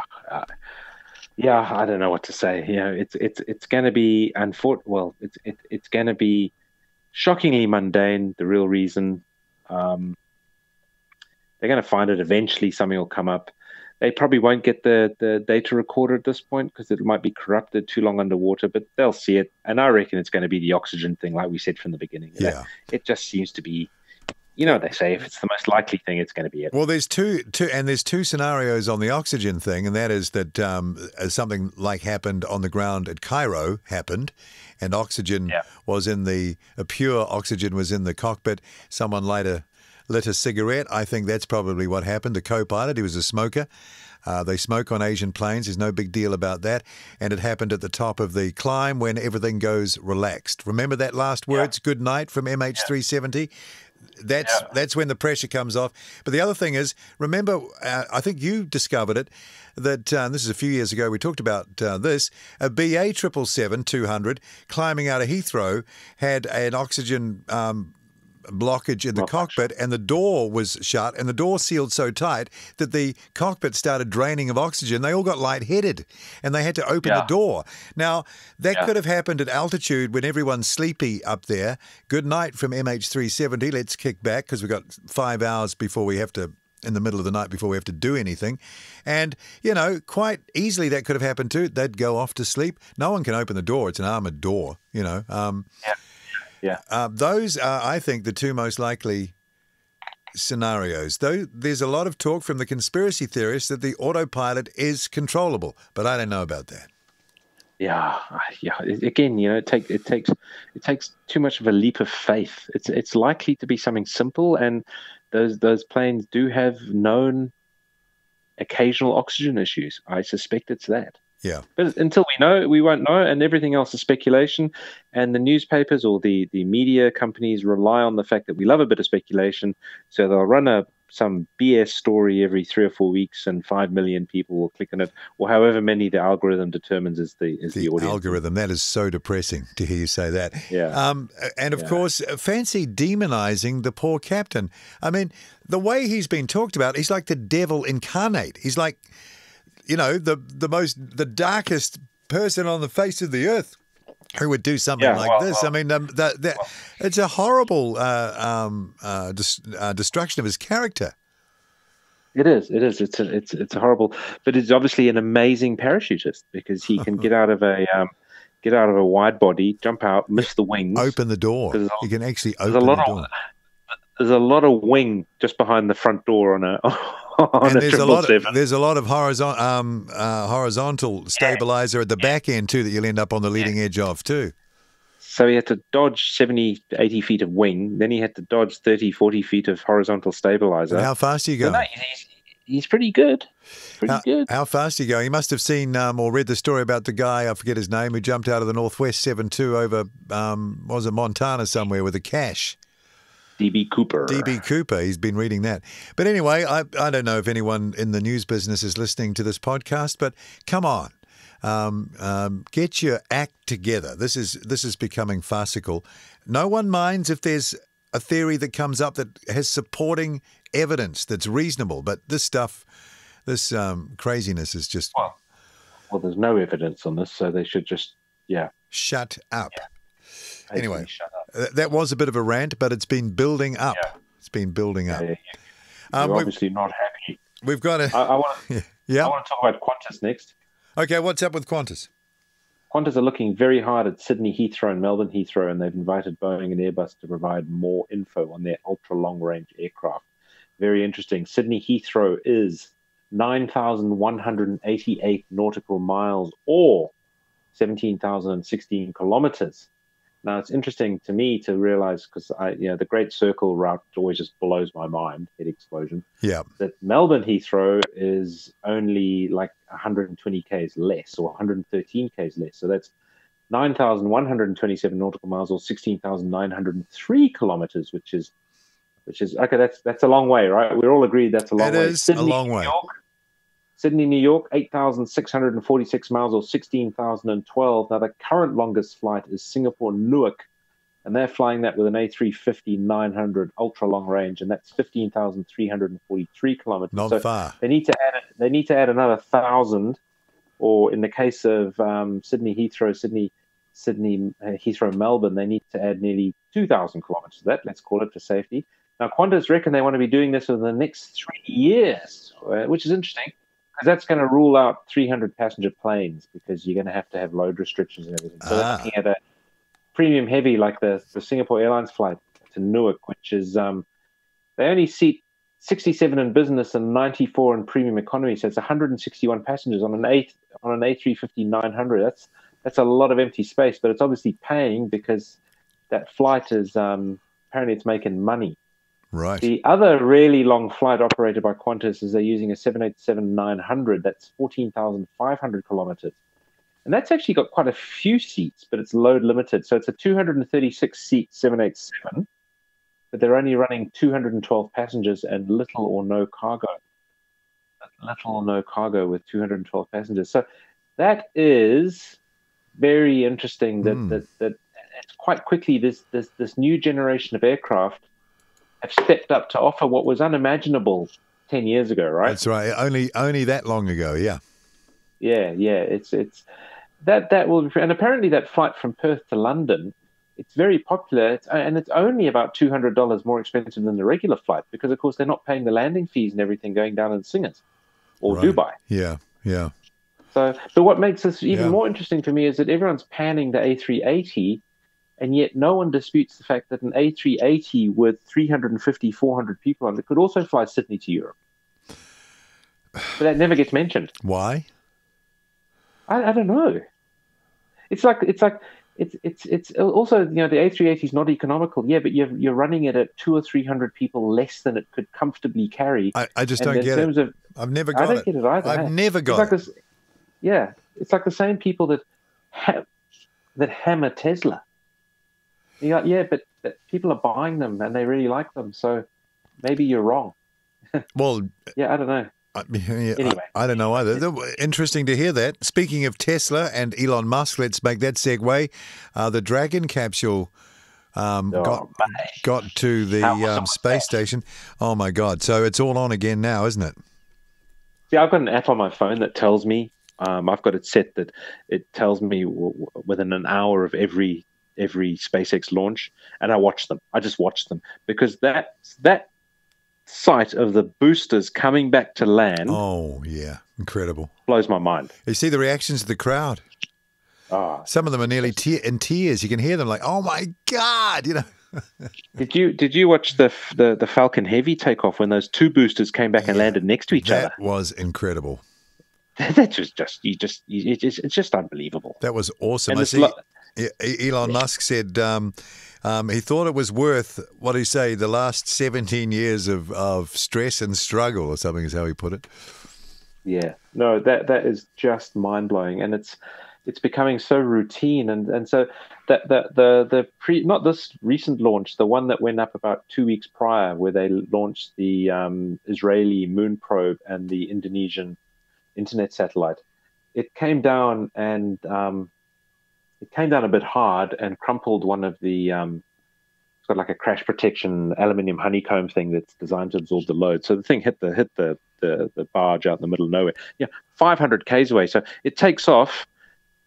I don't know what to say. You know, it's going to be it's going to be shockingly mundane. The real reason, they're going to find it eventually. Something will come up. They probably won't get the data recorder at this point because it might be corrupted too long underwater. But they'll see it, and I reckon it's going to be the oxygen thing, like we said from the beginning. Yeah, it just seems to be. You know what they say, if it's the most likely thing, it's going to be it. Well, there's two scenarios on the oxygen thing, and that is that something like happened on the ground at Cairo happened, and oxygen was pure oxygen was in the cockpit. Someone lit a cigarette. I think that's probably what happened. The co-pilot, he was a smoker. They smoke on Asian planes. There's no big deal about that. And it happened at the top of the climb when everything goes relaxed. Remember that last words, good night, from MH370? That's when the pressure comes off. But the other thing is, remember, I think you discovered it, that this is a few years ago, we talked about this, a BA 777-200 climbing out of Heathrow had an oxygen blockage in the cockpit, and the door was shut, and the door sealed so tight that the cockpit started draining of oxygen. They all got lightheaded, and they had to open the door. Now, that could have happened at altitude when everyone's sleepy up there. Good night from MH370. Let's kick back because we've got 5 hours before we have to, in the middle of the night, before we have to do anything. And, you know, quite easily that could have happened too. They'd go off to sleep. No one can open the door. It's an armoured door, you know. Those are, I think, the two most likely scenarios. Though there's a lot of talk from the conspiracy theorists that the autopilot is controllable, but I don't know about that. Yeah. Again, you know, it takes too much of a leap of faith. It's likely to be something simple, and those planes do have known occasional oxygen issues. I suspect it's that. Yeah. But until we know, we won't know, and everything else is speculation. And the newspapers or the media companies rely on the fact that we love a bit of speculation, so they'll run some BS story every 3 or 4 weeks, and 5 million people will click on it, or however many the algorithm determines is the audience. Algorithm, that is so depressing to hear you say that. Yeah. And of course, fancy demonizing the poor captain. I mean, the way he's been talked about, he's like the devil incarnate. He's like, you know, the darkest person on the face of the earth. who would do something like this. I mean, it's a horrible destruction of his character. It is. It's a horrible, but it's obviously an amazing parachutist because he can get out of a wide body, jump out, miss the wings, open the door. He can actually open the door. There's a lot of wing just behind the front door on a and there's a lot of horizontal stabilizer at the back end too that you'll end up on the leading edge of too. So he had to dodge 70, 80 feet of wing. Then he had to dodge 30, 40 feet of horizontal stabilizer. And how fast are you going? So no, he's pretty good. Good. How fast are you going? You must have seen or read the story about the guy, I forget his name, who jumped out of the Northwest 7.2 over, was it Montana somewhere with a cache? DB Cooper. He's been reading that. But anyway, I don't know if anyone in the news business is listening to this podcast, but come on. Get your act together. This is becoming farcical. No one minds if there's a theory that comes up that has supporting evidence that's reasonable, but this craziness is just... Well, there's no evidence on this, so they should just, shut up. Yeah. Anyway, that was a bit of a rant, but it's been building up. Yeah. It's been building up. You're obviously not happy. We've got to... I want to talk about Qantas next. Okay, what's up with Qantas? Qantas are looking very hard at Sydney Heathrow and Melbourne Heathrow, and they've invited Boeing and Airbus to provide more info on their ultra-long-range aircraft. Very interesting. Sydney Heathrow is 9,188 nautical miles or 17,016 kilometers. Now, it's interesting to me to realize, because the Great Circle route always just blows my mind, head explosion. Yeah. That Melbourne Heathrow is only like 120 k's less or 113 k's less. So that's 9,127 nautical miles or 16,903 kilometers, which is okay. That's a long way, right? We're all agreed that's a long way. It is a long way. Sydney, New York, 8,646 miles or 16,012. Now, the current longest flight is Singapore-Newark, and they're flying that with an A350-900 ultra-long range, and that's 15,343 kilometers. Not far. They need to add another 1,000, or in the case of Sydney Heathrow, Melbourne, they need to add nearly 2,000 kilometers to that. Let's call it for safety. Now, Qantas reckon they want to be doing this within the next 3 years, which is interesting. Because that's going to rule out 300 passenger planes because you're going to have load restrictions and everything. So they're looking at a premium heavy like the Singapore Airlines flight to Newark, which is they only seat 67 in business and 94 in premium economy. So it's 161 passengers on an A350-900. That's a lot of empty space, but it's obviously paying because that flight is apparently it's making money. Right. The other really long flight operated by Qantas is they're using a 787-900. That's 14,500 kilometers. And that's actually got quite a few seats, but it's load limited. So it's a 236-seat 787, but they're only running 212 passengers and little or no cargo. With 212 passengers. So that is very interesting that it's quite quickly this new generation of aircraft have stepped up to offer what was unimaginable 10 years ago, right? That's right. Only that long ago, yeah. Yeah. It's that will, and apparently that flight from Perth to London, it's very popular, and it's only about $200 more expensive than the regular flight because, of course, they're not paying the landing fees and everything going down in Singapore or Dubai. Yeah. So, but what makes this even more interesting for me is that everyone's panning the A380. And yet no one disputes the fact that an A380 with 350, 400 people on it could also fly Sydney to Europe. But that never gets mentioned. Why? I don't know. It's also, the A380 is not economical. Yeah, but you're running it at 200 or 300 people less than it could comfortably carry. I just don't get it. I've never got it. I don't get it either. I've never got it. It's like the same people that hammer Tesla. You're like, but people are buying them and they really like them, so maybe you're wrong. Well, I don't know. Anyway. I don't know either. Interesting to hear that. Speaking of Tesla and Elon Musk, let's make that segue. The Dragon capsule got to the space station. Oh, my God. So it's all on again now, isn't it? See, I've got an app on my phone that tells me I've got it set that it tells me within an hour of every SpaceX launch, and I watch them. I just watch them because that sight of the boosters coming back to land. Oh yeah, incredible! Blows my mind. You see the reactions of the crowd. Some of them are nearly in tears. You can hear them like, "Oh my God!" You know. Did you watch the Falcon Heavy takeoff when those two boosters came back and landed next to each other? That was incredible. That was it's just unbelievable. That was awesome. I see. Elon Musk said he thought it was worth, what did he say, the last 17 years of stress and struggle, or something is how he put it. Yeah, no, that is just mind blowing, and it's becoming so routine, and so that not this recent launch, the one that went up about 2 weeks prior, where they launched the Israeli moon probe and the Indonesian internet satellite, it came down and it came down a bit hard and crumpled one of the it's got like a crash protection aluminium honeycomb thing that's designed to absorb the load. So the thing hit the barge out in the middle of nowhere. 500 k's away. So it takes off,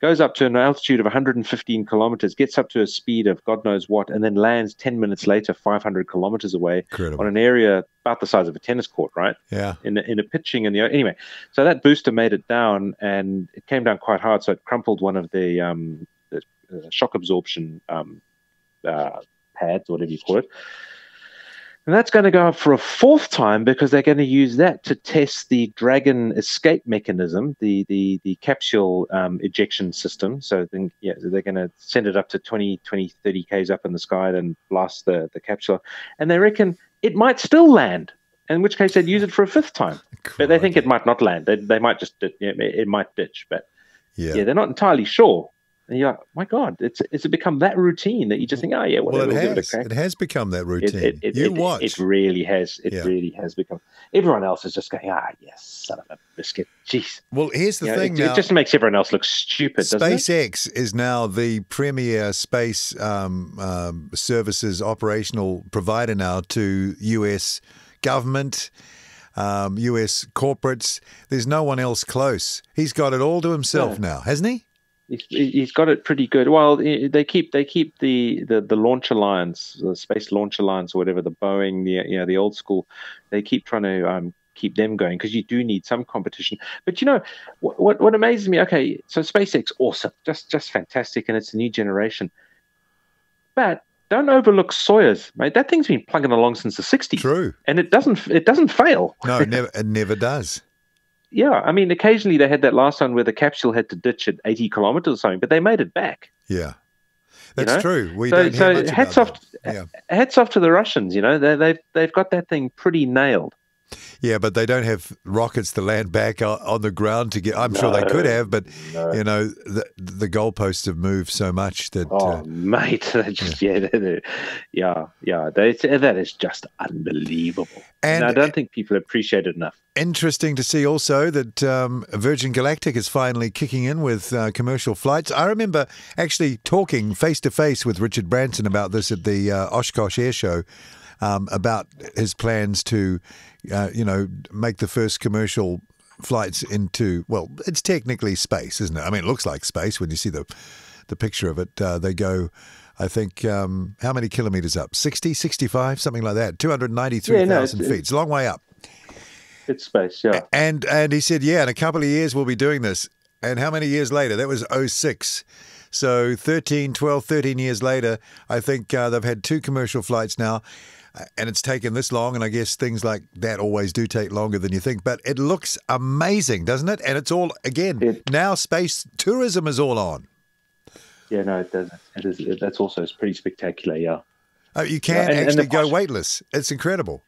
goes up to an altitude of 115 kilometers, gets up to a speed of God knows what, and then lands 10 minutes later 500 kilometers away. Incredible. On an area about the size of a tennis court, right? Yeah. In a pitching anyway. So that booster made it down, and it came down quite hard. So it crumpled one of the shock absorption pads, whatever you call it. And that's going to go up for a fourth time because they're going to use that to test the Dragon escape mechanism, the capsule ejection system. So then, they're going to send it up to 20, 30 Ks up in the sky, then blast the capsule. And they reckon it might still land, in which case they'd use it for a fifth time. But they think it might not land. They might just, it might ditch. But they're not entirely sure. And you're like, my God, it's become that routine that you just think, whatever, well, we'll give it a crack. It has become that routine. Watch. It really has. It really has become. Everyone else is just going, yes, son of a biscuit. Jeez. Well, here's the thing now. It just makes everyone else look stupid, doesn't it? SpaceX is now the premier space services operational provider now to U.S. government, U.S. corporates. There's no one else close. He's got it all to himself now, hasn't he? He's got it pretty good. Well, they keep the Launch Alliance, the Space Launch Alliance, or whatever, the Boeing, the old school. They keep trying to keep them going because you do need some competition. But what amazes me? Okay, so SpaceX, awesome, just fantastic, and it's a new generation. But don't overlook Soyuz, mate. That thing's been plugging along since the '60s. True, and it doesn't fail. No, it never does. Yeah, I mean, occasionally they had that last one where the capsule had to ditch at 80 kilometers or something, but they made it back. Yeah, that's true. Hats off to the Russians. They've got that thing pretty nailed. Yeah, but they don't have rockets to land back on the ground to get. I'm sure they could have, but the goalposts have moved so much that. Mate, that is just unbelievable, and I don't think people appreciate it enough. Interesting to see also that Virgin Galactic is finally kicking in with commercial flights. I remember actually talking face to face with Richard Branson about this at the Oshkosh Air Show. About his plans to, make the first commercial flights into, well, it's technically space, isn't it? I mean, it looks like space when you see the picture of it. They go, I think, how many kilometers up? 60, 65, something like that. 293,000 feet. It's a long way up. It's space, yeah. And he said, in a couple of years we'll be doing this. And how many years later? That was 2006. So 12, 13 years later, I think they've had 2 commercial flights now. And it's taken this long, and I guess things like that always do take longer than you think. But it looks amazing, doesn't it? And it's all, again, now space tourism is all on. Yeah, no, it does. It is. That's also pretty spectacular, yeah. Oh, you can actually go weightless. It's incredible.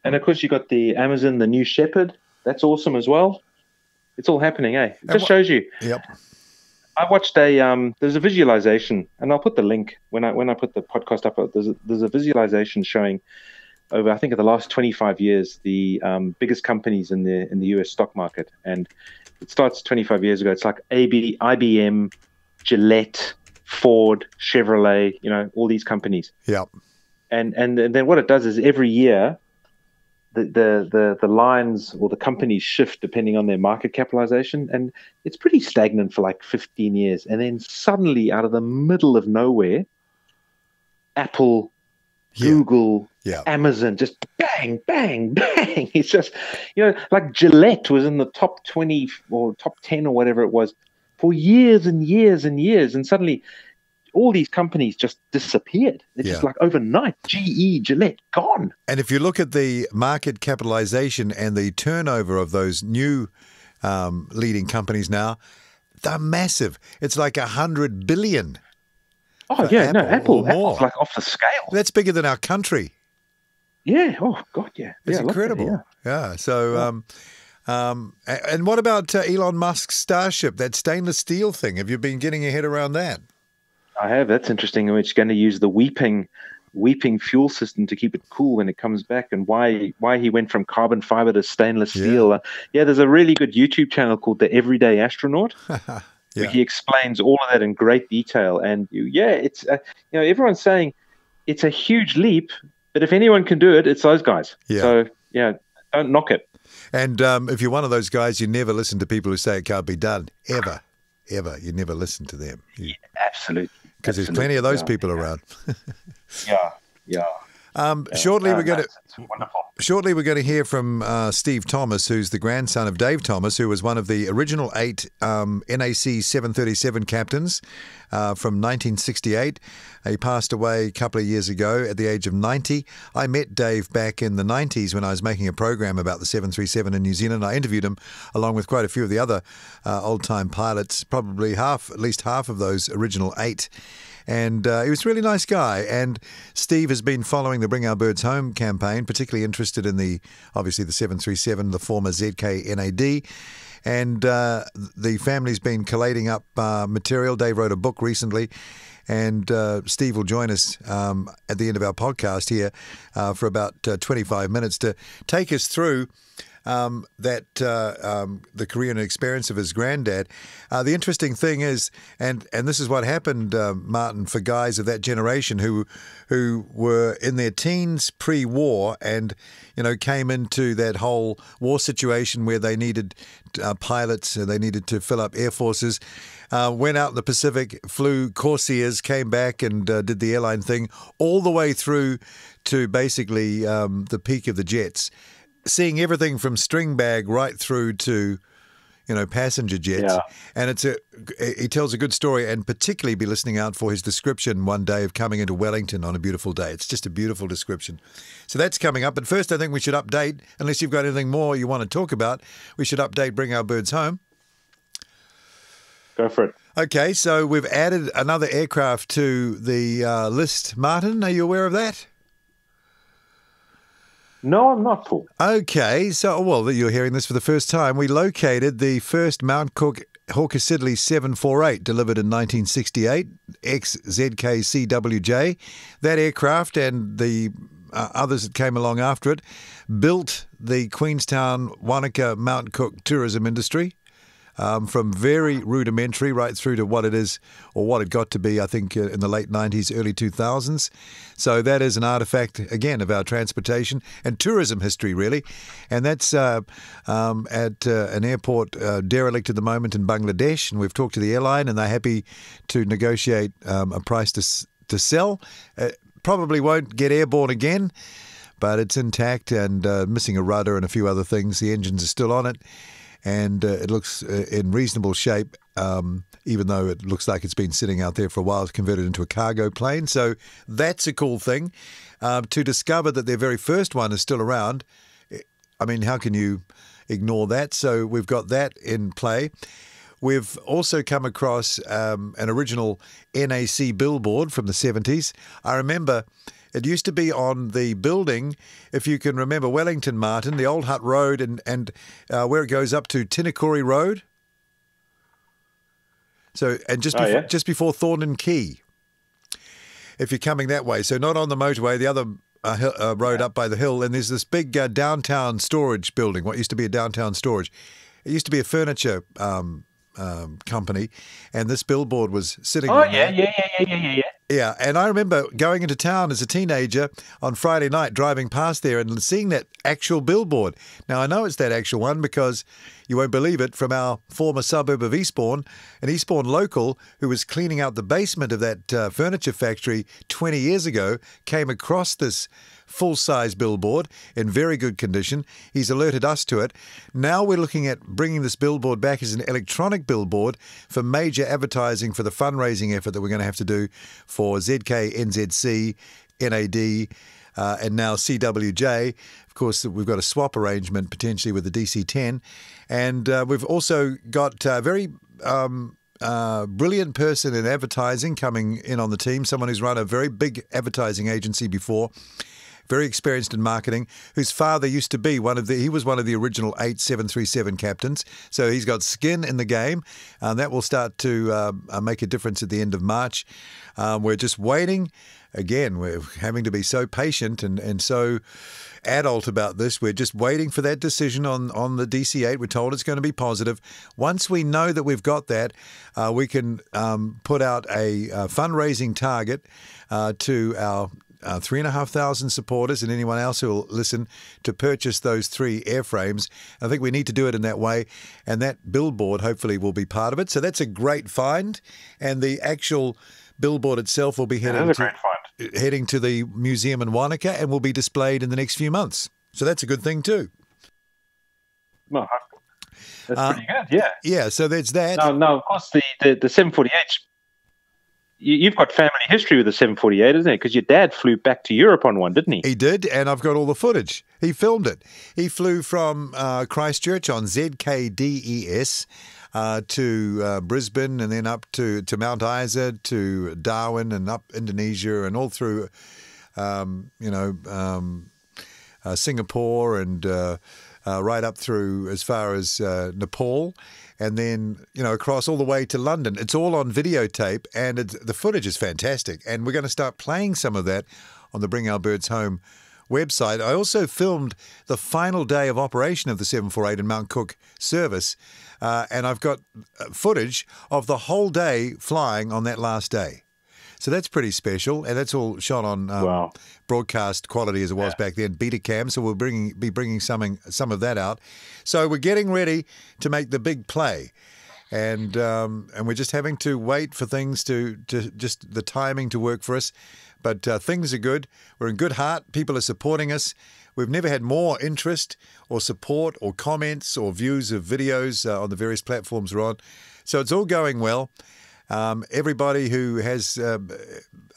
And, of course, you got the Amazon, the New Shepard. That's awesome as well. It's all happening, eh? It just shows you. Yep. I watched there's a visualization, and I'll put the link when I put the podcast up. There's a visualization showing over, I think, in the last 25 years, the biggest companies in the US stock market. And it starts 25 years ago. It's like IBM, Gillette, Ford, Chevrolet, all these companies. Yeah. And then what it does is every year the lines or the companies shift depending on their market capitalization, and it's pretty stagnant for like 15 years, and then suddenly out of the middle of nowhere, Apple, Google, Amazon, just bang, bang, bang. It's just, like Gillette was in the top 20 or top 10 or whatever it was for years and years and years, and suddenly all these companies just disappeared. It's just like overnight. GE, Gillette, gone. And if you look at the market capitalization and the turnover of those new leading companies now, they're massive. It's like $100 billion. Oh, yeah, Apple's like off the scale. That's bigger than our country. Yeah. Oh, God, yeah. It's incredible. So, and what about Elon Musk's Starship, that stainless steel thing? Have you been getting your head around that? I have. That's interesting. It's going to use the weeping fuel system to keep it cool when it comes back, and why he went from carbon fiber to stainless steel. There's a really good YouTube channel called The Everyday Astronaut. Where he explains all of that in great detail. And it's everyone's saying it's a huge leap, but if anyone can do it, it's those guys. So don't knock it. And if you're one of those guys, you never listen to people who say it can't be done. Ever. You never listen to them. Absolutely. Because there's plenty of those people around. Shortly, we're going to hear from Steve Thomas, who's the grandson of Dave Thomas, who was one of the original 8 NAC 737 captains from 1968. He passed away a couple of years ago at the age of 90. I met Dave back in the 90s when I was making a program about the 737 in New Zealand. I interviewed him along with quite a few of the other old-time pilots, probably at least half of those original 8. And he was a really nice guy. And Steve has been following the Bring Our Birds Home campaign, particularly interested in obviously the 737, the former ZK-NAD. And the family's been collating up material. Dave wrote a book recently. And Steve will join us at the end of our podcast here for about 25 minutes to take us through the career and experience of his granddad. The interesting thing is, and this is what happened, Martin, for guys of that generation who were in their teens pre-war and came into that whole war situation where they needed pilots, they needed to fill up air forces. Went out in the Pacific, flew Corsaires, came back and did the airline thing all the way through to basically the peak of the jets. Seeing everything from string bag right through to, passenger jets. And he tells a good story, and particularly be listening out for his description one day of coming into Wellington on a beautiful day. It's just a beautiful description. So that's coming up. But first, I think we should update, unless you've got anything more you want to talk about, we should update Bring Our Birds Home. Go for it. Okay, so we've added another aircraft to the list. Martin, are you aware of that? No, I'm not, Paul. Okay, so, you're hearing this for the first time. We located the first Mount Cook Hawker Siddeley 748, delivered in 1968, ex-ZK-CWJ. That aircraft and the others that came along after it built the Queenstown, Wanaka, Mount Cook tourism industry. From very rudimentary right through to what it is or what it got to be, I think, in the late 90s, early 2000s. So that is an artifact, again, of our transportation and tourism history, really. And that's at an airport derelict at the moment in Bangladesh. And we've talked to the airline and they're happy to negotiate a price to sell. Probably won't get airborne again, but it's intact and missing a rudder and a few other things. The engines are still on it. And it looks in reasonable shape, even though it looks like it's been sitting out there for a while. It's converted into a cargo plane. So that's a cool thing. To discover that their very first one is still around, I mean, how can you ignore that? So we've got that in play. We've also come across an original NAC billboard from the 70s. I remember it used to be on the building, if you can remember Wellington, Martin, the Old Hut Road and where it goes up to Tinakori Road. So, and just before Thornton Quay, if you're coming that way. So not on the motorway, the other road up by the hill, and there's this big downtown storage building, what used to be a downtown storage. It used to be a furniture company, and this billboard was sitting there. Yeah. Yeah, and I remember going into town as a teenager on Friday night, driving past there and seeing that actual billboard. Now, I know it's that actual one because you won't believe it, from our former suburb of Eastbourne, an Eastbourne local who was cleaning out the basement of that furniture factory 20 years ago came across this full-size billboard in very good condition. He's alerted us to it. Now we're looking at bringing this billboard back as an electronic billboard for major advertising for the fundraising effort that we're going to have to do for ZK-NZC, NAD, and now CWJ. Of course, we've got a swap arrangement potentially with the DC-10. And we've also got a very brilliant person in advertising coming in on the team, someone who's run a very big advertising agency before, very experienced in marketing, whose father used to be he was one of the original 737 captains. So he's got skin in the game. That will start to make a difference at the end of March. We're just waiting. Again, we're having to be so patient and so adult about this. We're just waiting for that decision on the DC-8. We're told it's going to be positive. Once we know that we've got that, we can put out a fundraising target to our 3,500 supporters and anyone else who will listen to purchase those 3 airframes. I think we need to do it in that way, and that billboard hopefully will be part of it. So that's a great find, and the actual billboard itself will be heading to the museum in Wanaka and will be displayed in the next few months. So that's a good thing too. Well, that's pretty good, yeah. Yeah, so there's that. Now, of course, the 748, you've got family history with the 748, isn't it? Because your dad flew back to Europe on one, didn't he? He did, and I've got all the footage. He filmed it. He flew from Christchurch on ZK-DES to Brisbane, and then up to Mount Isa, to Darwin, and up Indonesia, and all through, Singapore, and right up through as far as Nepal, and then, across all the way to London. It's all on videotape, and the footage is fantastic. And we're going to start playing some of that on the Bring Our Birds Home website. I also filmed the final day of operation of the 748 in Mount Cook service, and I've got footage of the whole day flying on that last day. So that's pretty special, and that's all shot on broadcast quality as it was back then, Betacam. So we'll be bringing some of that out. So we're getting ready to make the big play, and we're just having to wait for things to just the timing to work for us. But things are good. We're in good heart. People are supporting us. We've never had more interest or support or comments or views of videos on the various platforms we're on. So it's all going well. Everybody who has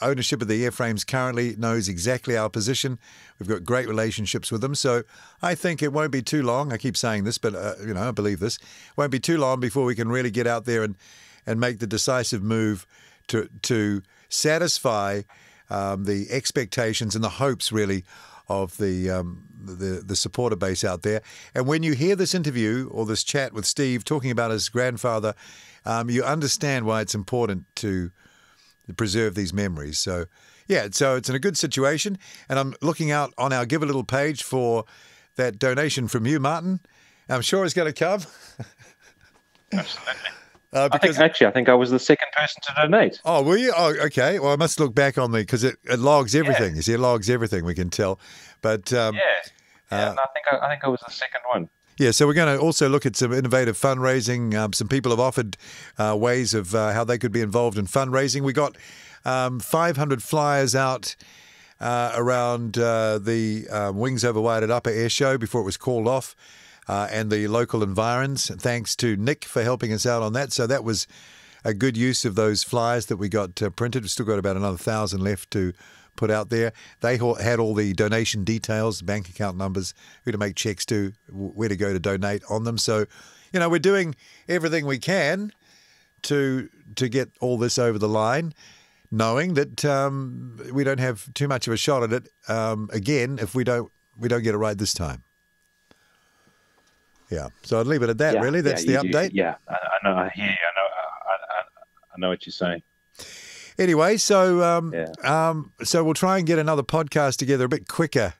ownership of the airframes currently knows exactly our position. We've got great relationships with them. So I think it won't be too long. I keep saying this, but, I believe this. It won't be too long before we can really get out there and make the decisive move to satisfy the expectations and the hopes, really, of the supporter base out there. And when you hear this interview or this chat with Steve talking about his grandfather, you understand why it's important to preserve these memories. So, so it's in a good situation. And I'm looking out on our Give a Little page for that donation from you, Martin. I'm sure it's going to come. Absolutely. I think I was the second person to donate. Oh, were you? Oh, okay. Well, I must look back on because it logs everything. You see, it logs everything. We can tell. But I think I was the second one. Yeah, so we're going to also look at some innovative fundraising. Some people have offered ways of how they could be involved in fundraising. We got 500 flyers out around the Wings Over Wide Upper Air Show before it was called off, and the local environs. Thanks to Nick for helping us out on that. So that was a good use of those flyers that we got printed. We've still got about another 1,000 left to put out there. They had all the donation details, bank account numbers, who to make checks to, where to go to donate on them. So, we're doing everything we can to get all this over the line, knowing that we don't have too much of a shot at it again if we don't get it right this time. Yeah, so I'd leave it at that. Really, that's the update. I know. I hear you. I know what you're saying. Anyway, so so we'll try and get another podcast together a bit quicker.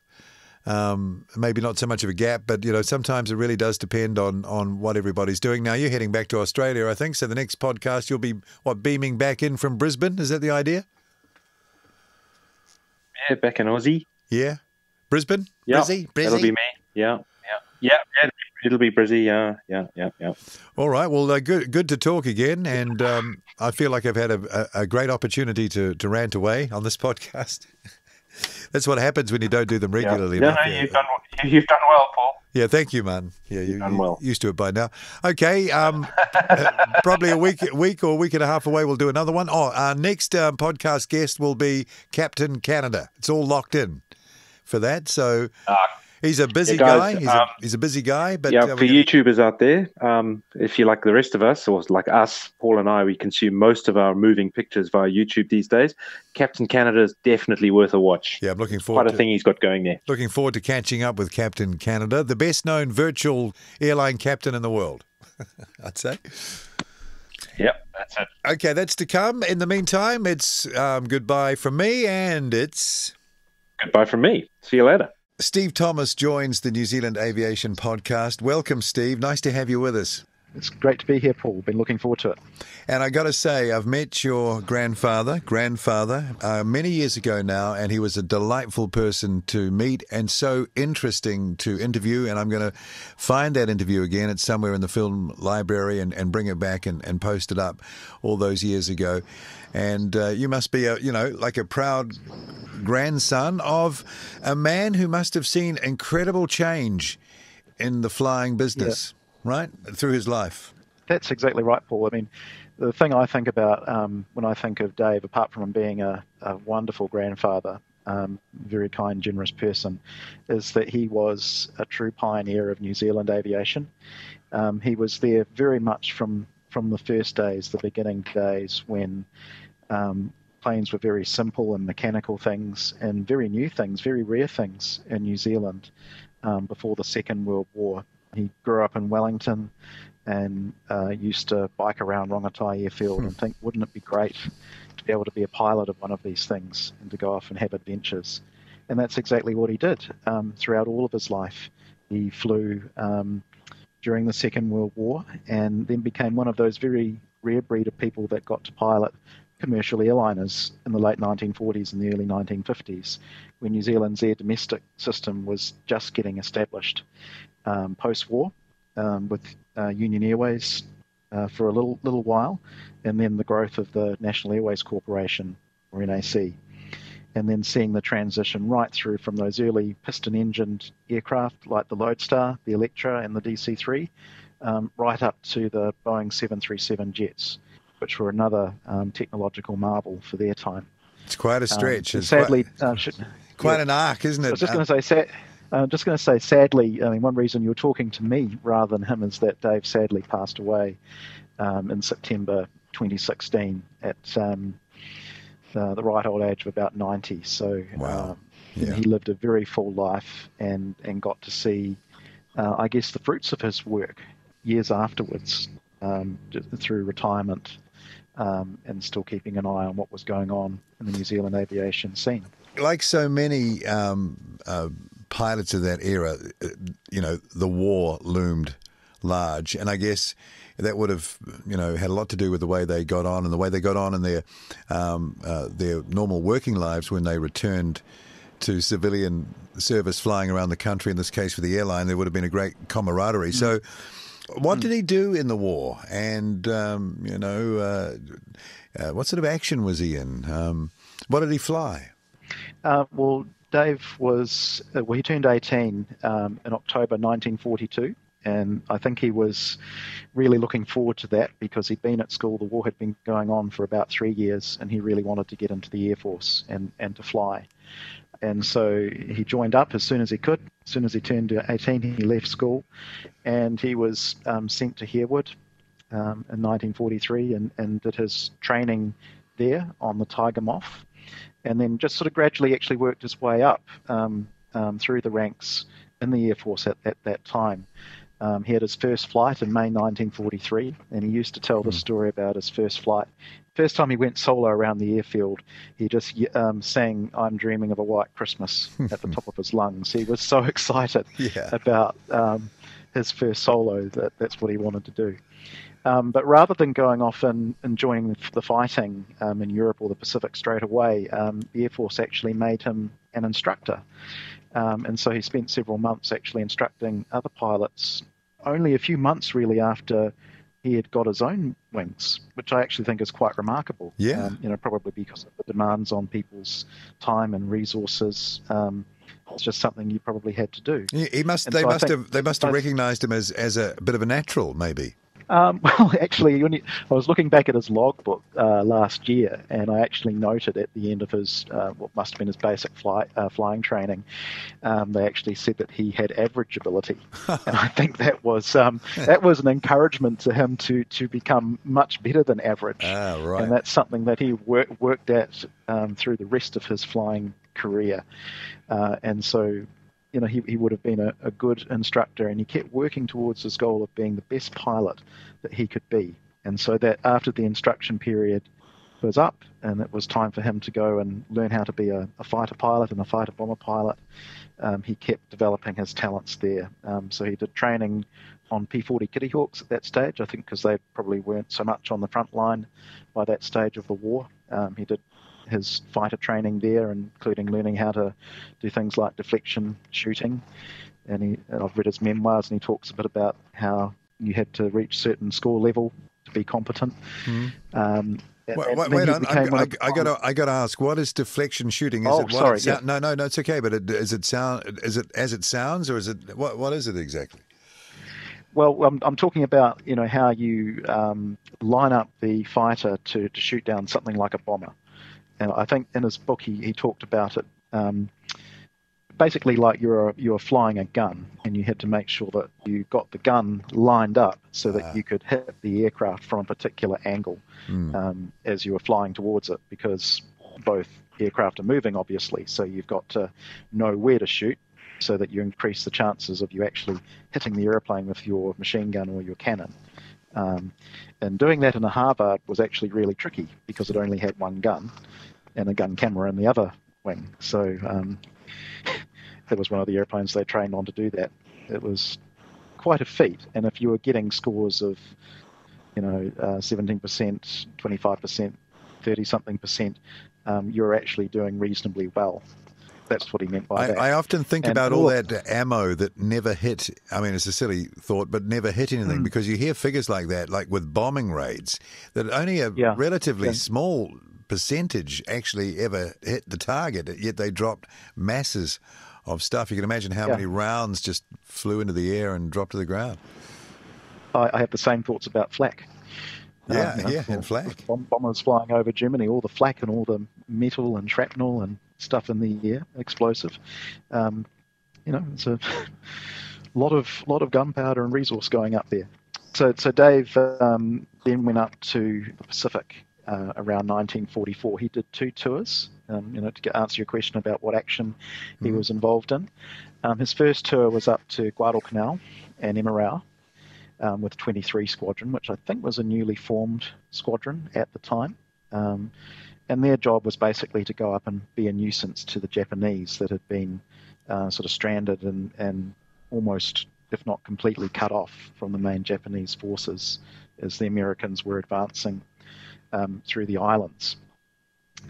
Maybe not so much of a gap, but sometimes it really does depend on what everybody's doing. Now you're heading back to Australia, I think. So the next podcast you'll be beaming back in from Brisbane. Is that the idea? Yeah, back in Aussie. Yeah. Brisbane? Yeah, Brizzy? that'll be me. Yeah. It'll be Brizzy. Yeah. All right. Well, good to talk again. And I feel like I've had a great opportunity to rant away on this podcast. That's what happens when you don't do them regularly enough. You've done well, Paul. Yeah, thank you, man. Yeah, you've done well. Used to it by now. Okay, probably a week or a week and a half away, we'll do another one. Oh, our next podcast guest will be Captain Canada. It's all locked in for that. So he's a busy guy. He's a busy guy. But for YouTubers out there, if you're like the rest of us, or like us, Paul and I, we consume most of our moving pictures via YouTube these days. Captain Canada is definitely worth a watch. Yeah, I'm looking forward to quite a thing he's got going there. Looking forward to catching up with Captain Canada, the best-known virtual airline captain in the world, I'd say. Yep, that's it. Okay, that's to come. In the meantime, it's goodbye from me, and it's... Goodbye from me. See you later. Steve Thomas joins the New Zealand Aviation Podcast. Welcome, Steve. Nice to have you with us. It's great to be here, Paul. Been looking forward to it. And I got to say, I've met your grandfather many years ago now, and he was a delightful person to meet and so interesting to interview. And I'm going to find that interview again. It's somewhere in the film library and bring it back and post it up all those years ago. And you must be like a proud grandson of a man who must have seen incredible change in the flying business. Yeah. Right? Through his life. That's exactly right, Paul. I mean, the thing I think about when I think of Dave, apart from him being a wonderful grandfather, very kind, generous person, is that he was a true pioneer of New Zealand aviation. He was there very much from the first days, the beginning days, when planes were very simple and mechanical things and very new things, very rare things in New Zealand before the Second World War. He grew up in Wellington and used to bike around Rongotai Airfield and think, wouldn't it be great to be able to be a pilot of one of these things and to go off and have adventures? And that's exactly what he did throughout all of his life. He flew during the Second World War and then became one of those very rare breed of people that got to pilot commercial airliners in the late 1940s and the early 1950s, when New Zealand's air domestic system was just getting established. Post-war, with Union Airways for a little while, and then the growth of the National Airways Corporation, or NAC, and then seeing the transition right through from those early piston-engined aircraft like the Lodestar, the Electra, and the DC-3, right up to the Boeing 737 jets, which were another technological marvel for their time. It's quite a stretch. Sadly, quite an arc, isn't it? I was just going to say, sadly, I mean, one reason you're talking to me rather than him is that Dave sadly passed away in September 2016 at the right old age of about 90. So wow. He lived a very full life and got to see, I guess, the fruits of his work years afterwards through retirement and still keeping an eye on what was going on in the New Zealand aviation scene. Like so many pilots of that era, the war loomed large, and I guess that would have, had a lot to do with the way they got on and the way they got on in their normal working lives when they returned to civilian service flying around the country. In this case, for the airline, there would have been a great camaraderie. So, what did he do in the war? And what sort of action was he in? What did he fly? Well, Dave he turned 18 in October 1942, and I think he was really looking forward to that because he'd been at school. The war had been going on for about 3 years, and he really wanted to get into the Air Force and to fly. And so he joined up as soon as he could. As soon as he turned 18, he left school, and he was sent to Harewood in 1943 and did his training there on the Tiger Moth. And then just sort of gradually actually worked his way up through the ranks in the Air Force at that time. He had his first flight in May 1943, and he used to tell the story about his first flight. First time he went solo around the airfield, he just sang "I'm Dreaming of a White Christmas" at the top of his lungs. He was so excited about his first solo that's what he wanted to do. But rather than going off and joining the fighting in Europe or the Pacific straight away, the Air Force actually made him an instructor. And so he spent several months actually instructing other pilots, only a few months really after he had got his own wings, which I actually think is quite remarkable. Yeah. Probably because of the demands on people's time and resources. It's just something you probably had to do. They must have recognised him as a bit of a natural, maybe. Well, actually, I was looking back at his logbook last year, and I actually noted at the end of his what must have been his basic flying training, they actually said that he had average ability, and I think that was an encouragement to him to become much better than average. Right. And that's something that he worked at through the rest of his flying career, and so. He would have been a good instructor, and he kept working towards his goal of being the best pilot that he could be. And so that after the instruction period was up and it was time for him to go and learn how to be a fighter pilot and a fighter bomber pilot, he kept developing his talents there. So he did training on P-40 Kitty Hawks at that stage, I think because they probably weren't so much on the front line by that stage of the war. He did his fighter training there, including learning how to do things like deflection shooting. And I've read his memoirs, and he talks a bit about how you had to reach certain score level to be competent. Wait on. I got to ask, what is deflection shooting? Is No, it's okay. But is it as it sounds, or is it what is it exactly? Well, I'm talking about how you line up the fighter to shoot down something like a bomber. And I think in his book he talked about it basically like you're flying a gun, and you had to make sure that you got the gun lined up so that you could hit the aircraft from a particular angle as you were flying towards it, because both aircraft are moving, obviously, so you've got to know where to shoot so that you increase the chances of you actually hitting the airplane with your machine gun or your cannon. And doing that in a Harvard was actually really tricky because it only had one gun and a gun camera in the other wing. So it was one of the airplanes they trained on to do that. It was quite a feat. And if you were getting scores of, 17%, 25%, 30-something%, you're actually doing reasonably well. That's what he meant by that. I often think about all that ammo that never hit. I mean, it's a silly thought, but never hit anything, because you hear figures like that, like with bombing raids, that only a relatively small percentage actually ever hit the target, yet they dropped masses of stuff. You can imagine how many rounds just flew into the air and dropped to the ground. I have the same thoughts about flak. And flak. Bombers flying over Germany, all the flak and all the metal and shrapnel and stuff in the air, explosive. It's a lot of gunpowder and resource going up there. So Dave then went up to the Pacific around 1944. He did 2 tours, to answer your question about what action he was involved in. His first tour was up to Guadalcanal and Emerau with 23 Squadron, which I think was a newly formed squadron at the time. And their job was basically to go up and be a nuisance to the Japanese that had been sort of stranded and almost, if not completely, cut off from the main Japanese forces as the Americans were advancing through the islands.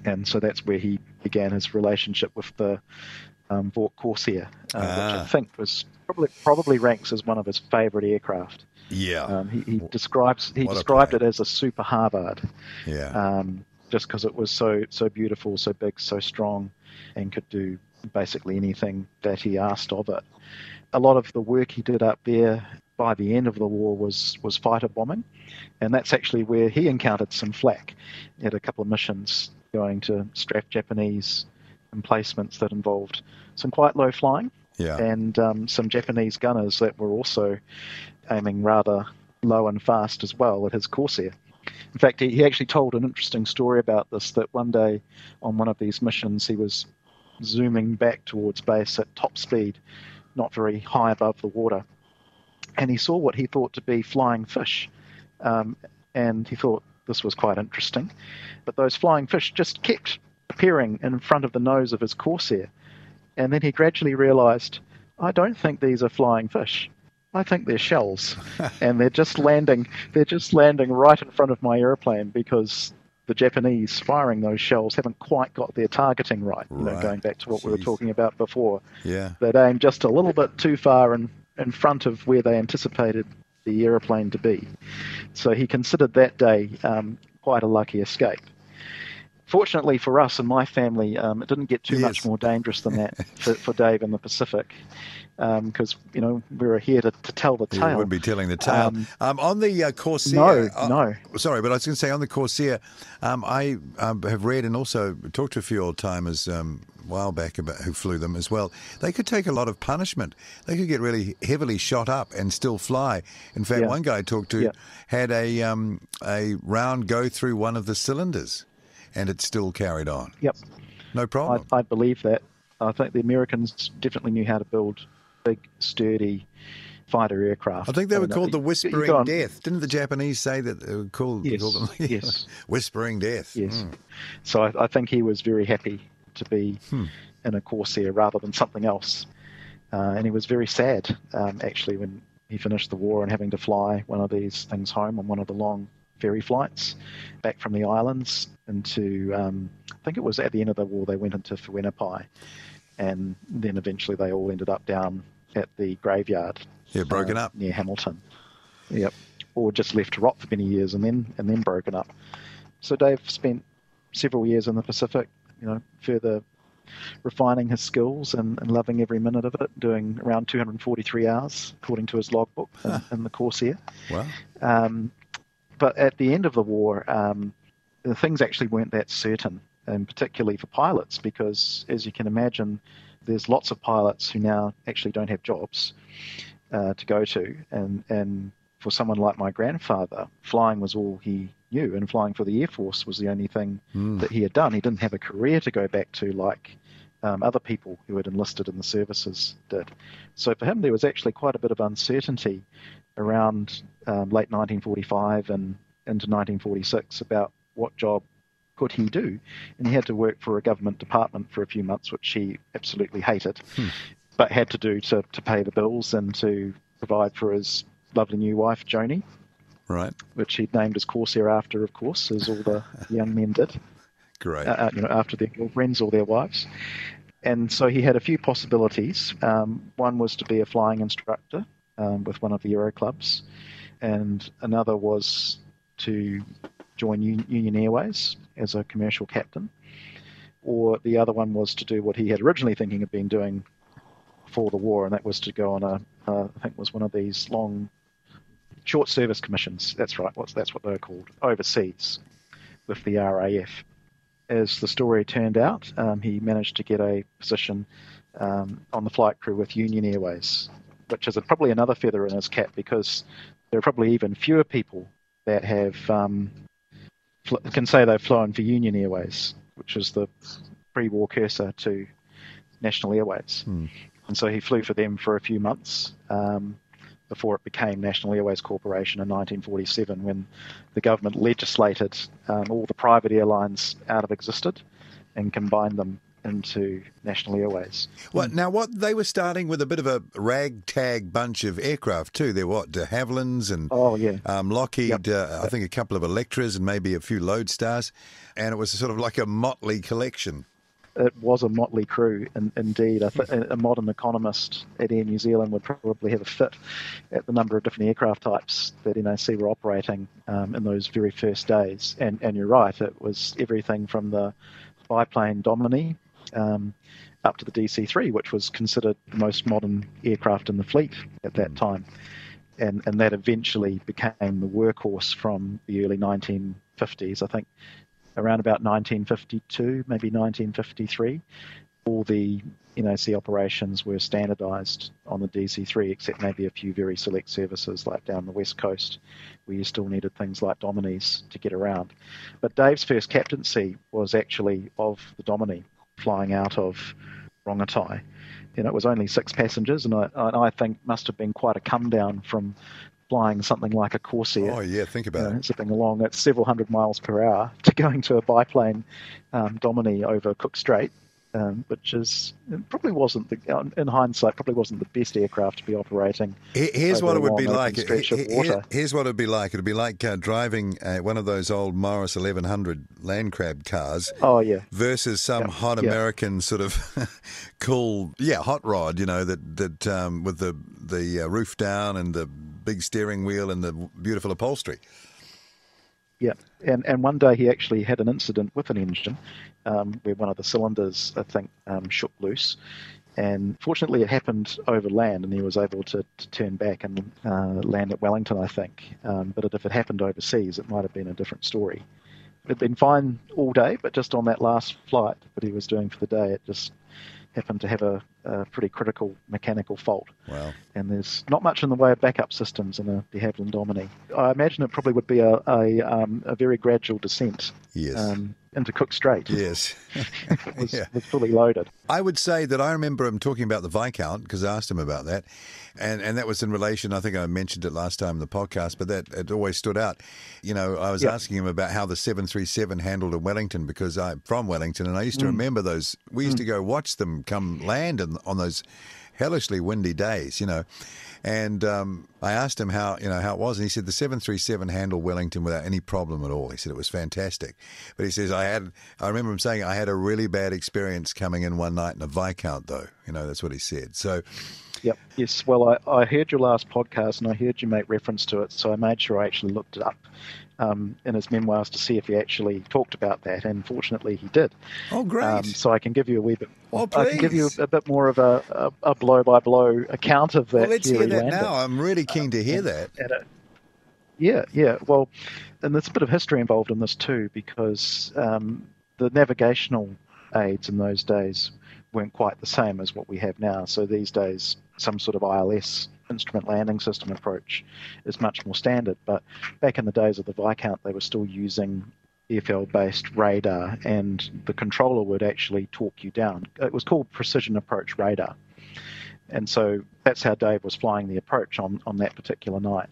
And so that's where he began his relationship with the Vought Corsair, which I think was probably ranks as one of his favourite aircraft. Yeah, he described it as a super Harvard. Yeah. Just because it was so beautiful, so big, so strong, and could do basically anything that he asked of it. A lot of the work he did up there by the end of the war was fighter bombing, and that's actually where he encountered some flak. He had a couple of missions going to straf Japanese emplacements that involved some quite low flying, and some Japanese gunners that were also aiming rather low and fast as well at his Corsair. In fact, he actually told an interesting story about this, that one day on one of these missions he was zooming back towards base at top speed, not very high above the water, and he saw what he thought to be flying fish, and he thought this was quite interesting. But those flying fish just kept appearing in front of the nose of his Corsair, and then he gradually realised, I don't think these are flying fish. I think they're shells, and they're just landing right in front of my airplane because the Japanese firing those shells haven't quite got their targeting right. Going back to what we were talking about before. Yeah. They'd aimed just a little bit too far in front of where they anticipated the airplane to be. So he considered that day quite a lucky escape. Fortunately for us and my family, it didn't get too much more dangerous than that for Dave in the Pacific, because we were here to tell the tale. You wouldn't be telling the tale. On the Corsair. No. Sorry, but I was going to say on the Corsair, I have read and also talked to a few old timers a while back about who flew them as well. They could take a lot of punishment. They could get really heavily shot up and still fly. In fact, one guy I talked to had a round go through one of the cylinders, and it still carried on. Yep. No problem. I believe that. I think the Americans definitely knew how to build big, sturdy fighter aircraft. I think they were called the Whispering Death. Didn't the Japanese say that they were called? Yes. Whispering Death. Yes. So I think he was very happy to be in a Corsair rather than something else. And he was very sad, actually, when he finished the war and having to fly one of these things home on one of the long ferry flights back from the islands into, I think it was at the end of the war, they went into Whenapai, and then eventually they all ended up down at the graveyard. Yeah, broken up. Near Hamilton. Yep. Or just left to rot for many years and then broken up. So Dave spent several years in the Pacific, further refining his skills and loving every minute of it, doing around 243 hours, according to his logbook in the Corsair. Wow. But at the end of the war, the things actually weren't that certain, and particularly for pilots, because as you can imagine, there's lots of pilots who now actually don't have jobs to go to. And for someone like my grandfather, flying was all he knew, and flying for the Air Force was the only thing that he had done. He didn't have a career to go back to like other people who had enlisted in the services did. So for him, there was actually quite a bit of uncertainty around late 1945 and into 1946 about what job could he do. And he had to work for a government department for a few months, which he absolutely hated, but had to do to pay the bills and to provide for his lovely new wife, Joni. Right. Which he'd named his Corsair after, of course, as all the young men did. Great. After their girlfriends or their wives. And so he had a few possibilities. One was to be a flying instructor with one of the Aero clubs, and another was to join Union Airways as a commercial captain, or the other one was to do what he had originally thinking of being doing before the war, and that was to go on I think it was one of these long short service commissions. That's right. That's what they're called, overseas with the RAF. As the story turned out, he managed to get a position on the flight crew with Union Airways, which is probably another feather in his cap, because there are probably even fewer people that have can say they've flown for Union Airways, which is the pre-war cursor to National Airways. And so he flew for them for a few months before it became National Airways Corporation in 1947, when the government legislated all the private airlines out of existence and combined them into National Airways. Well, now, they were starting with a bit of a ragtag bunch of aircraft too. There were de Havillands and Lockheed, I think a couple of Electras and maybe a few Lodestars, and it was sort of like a motley collection. It was a motley crew, indeed. A modern economist at Air New Zealand would probably have a fit at the number of different aircraft types that NAC were operating in those very first days. And you're right, it was everything from the biplane Domini up to the DC-3, which was considered the most modern aircraft in the fleet at that time. And that eventually became the workhorse from the early 1950s, I think. Around about 1952, maybe 1953, all the NAC operations were standardised on the DC-3, except maybe a few very select services like down the west coast, where you still needed things like Dominis to get around. But Dave's first captaincy was actually of the Domini, flying out of Rongotai. It was only 6 passengers, and I think must have been quite a come down from flying something like a Corsair. Oh, yeah, think about it. Zipping along at several hundred miles per hour to going to a biplane Domini over Cook Strait. which is probably wasn't in hindsight probably wasn't the best aircraft to be operating. Here's what it would be like. Stretch of water. Here's what it would be like. It would be like driving one of those old Morris 1100 land crab cars. Oh yeah. Versus some hot American sort of cool hot rod. That with the roof down and the big steering wheel and the beautiful upholstery. Yeah, and one day he actually had an incident with an engine where one of the cylinders, I think, shook loose. And fortunately, it happened over land, and he was able to turn back and land at Wellington, I think. But if it happened overseas, it might have been a different story. It had been fine all day, but just on that last flight that he was doing for the day, it just happened to have a pretty critical mechanical fault. Wow. And there's not much in the way of backup systems in a de Havilland Omni. I imagine it probably would be a very gradual descent into Cook Strait. Yes. If it was fully loaded. I would say that I remember him talking about the Viscount, because I asked him about that. And that was in relation, I think I mentioned it last time in the podcast, but that it always stood out. I was asking him about how the 737 handled in Wellington, because I'm from Wellington, and I used to remember those. We used to go watch them come land on those hellishly windy days, And I asked him how it was, and he said the 737 handled Wellington without any problem at all. He said it was fantastic. But he says, I remember him saying, I had a really bad experience coming in one night in a Viscount, though. That's what he said. So... Yep. Yes. Well, I heard your last podcast, and I heard you make reference to it, so I made sure I actually looked it up in his memoirs to see if he actually talked about that, and fortunately he did. Oh, great! So I can give you a wee bit. Oh, please. I can give you a bit more of a blow-by-blow account of that. Well, let's hear that now. I'm really keen to hear that. Yeah. Well, and there's a bit of history involved in this too, because the navigational aids in those days weren't quite the same as what we have now. So these days, some sort of ILS, instrument landing system approach, is much more standard. But back in the days of the Viscount, they were still using EFL-based radar, and the controller would actually talk you down. It was called precision approach radar. And so that's how Dave was flying the approach on that particular night.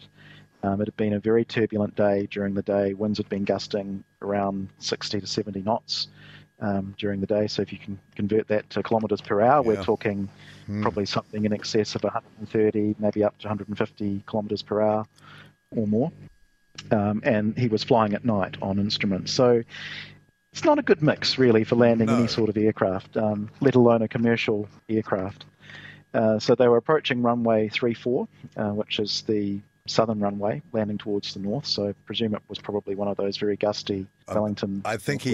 It had been a very turbulent day during the day. Winds had been gusting around 60 to 70 knots. During the day. So if you can convert that to kilometres per hour, we're talking probably something in excess of 130, maybe up to 150 kilometres per hour or more. And he was flying at night on instruments. So it's not a good mix, really, for landing any sort of aircraft, let alone a commercial aircraft. So they were approaching runway 34, which is the southern runway, landing towards the north. So I presume it was probably one of those very gusty Wellington. I think he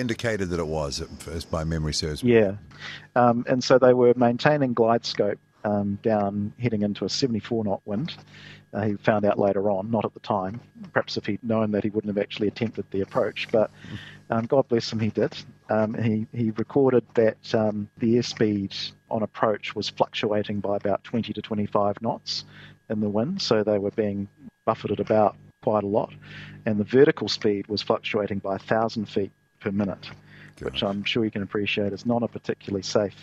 indicated that it was, as by memory serves me. Yeah. And so they were maintaining glide scope down, heading into a 74-knot wind. He found out later on, not at the time. Perhaps if he'd known that, he wouldn't have actually attempted the approach. But God bless him, he did. He recorded that the airspeed on approach was fluctuating by about 20 to 25 knots in the wind, so they were being buffeted about quite a lot, and the vertical speed was fluctuating by 1,000 feet per minute, which I'm sure you can appreciate is not a particularly safe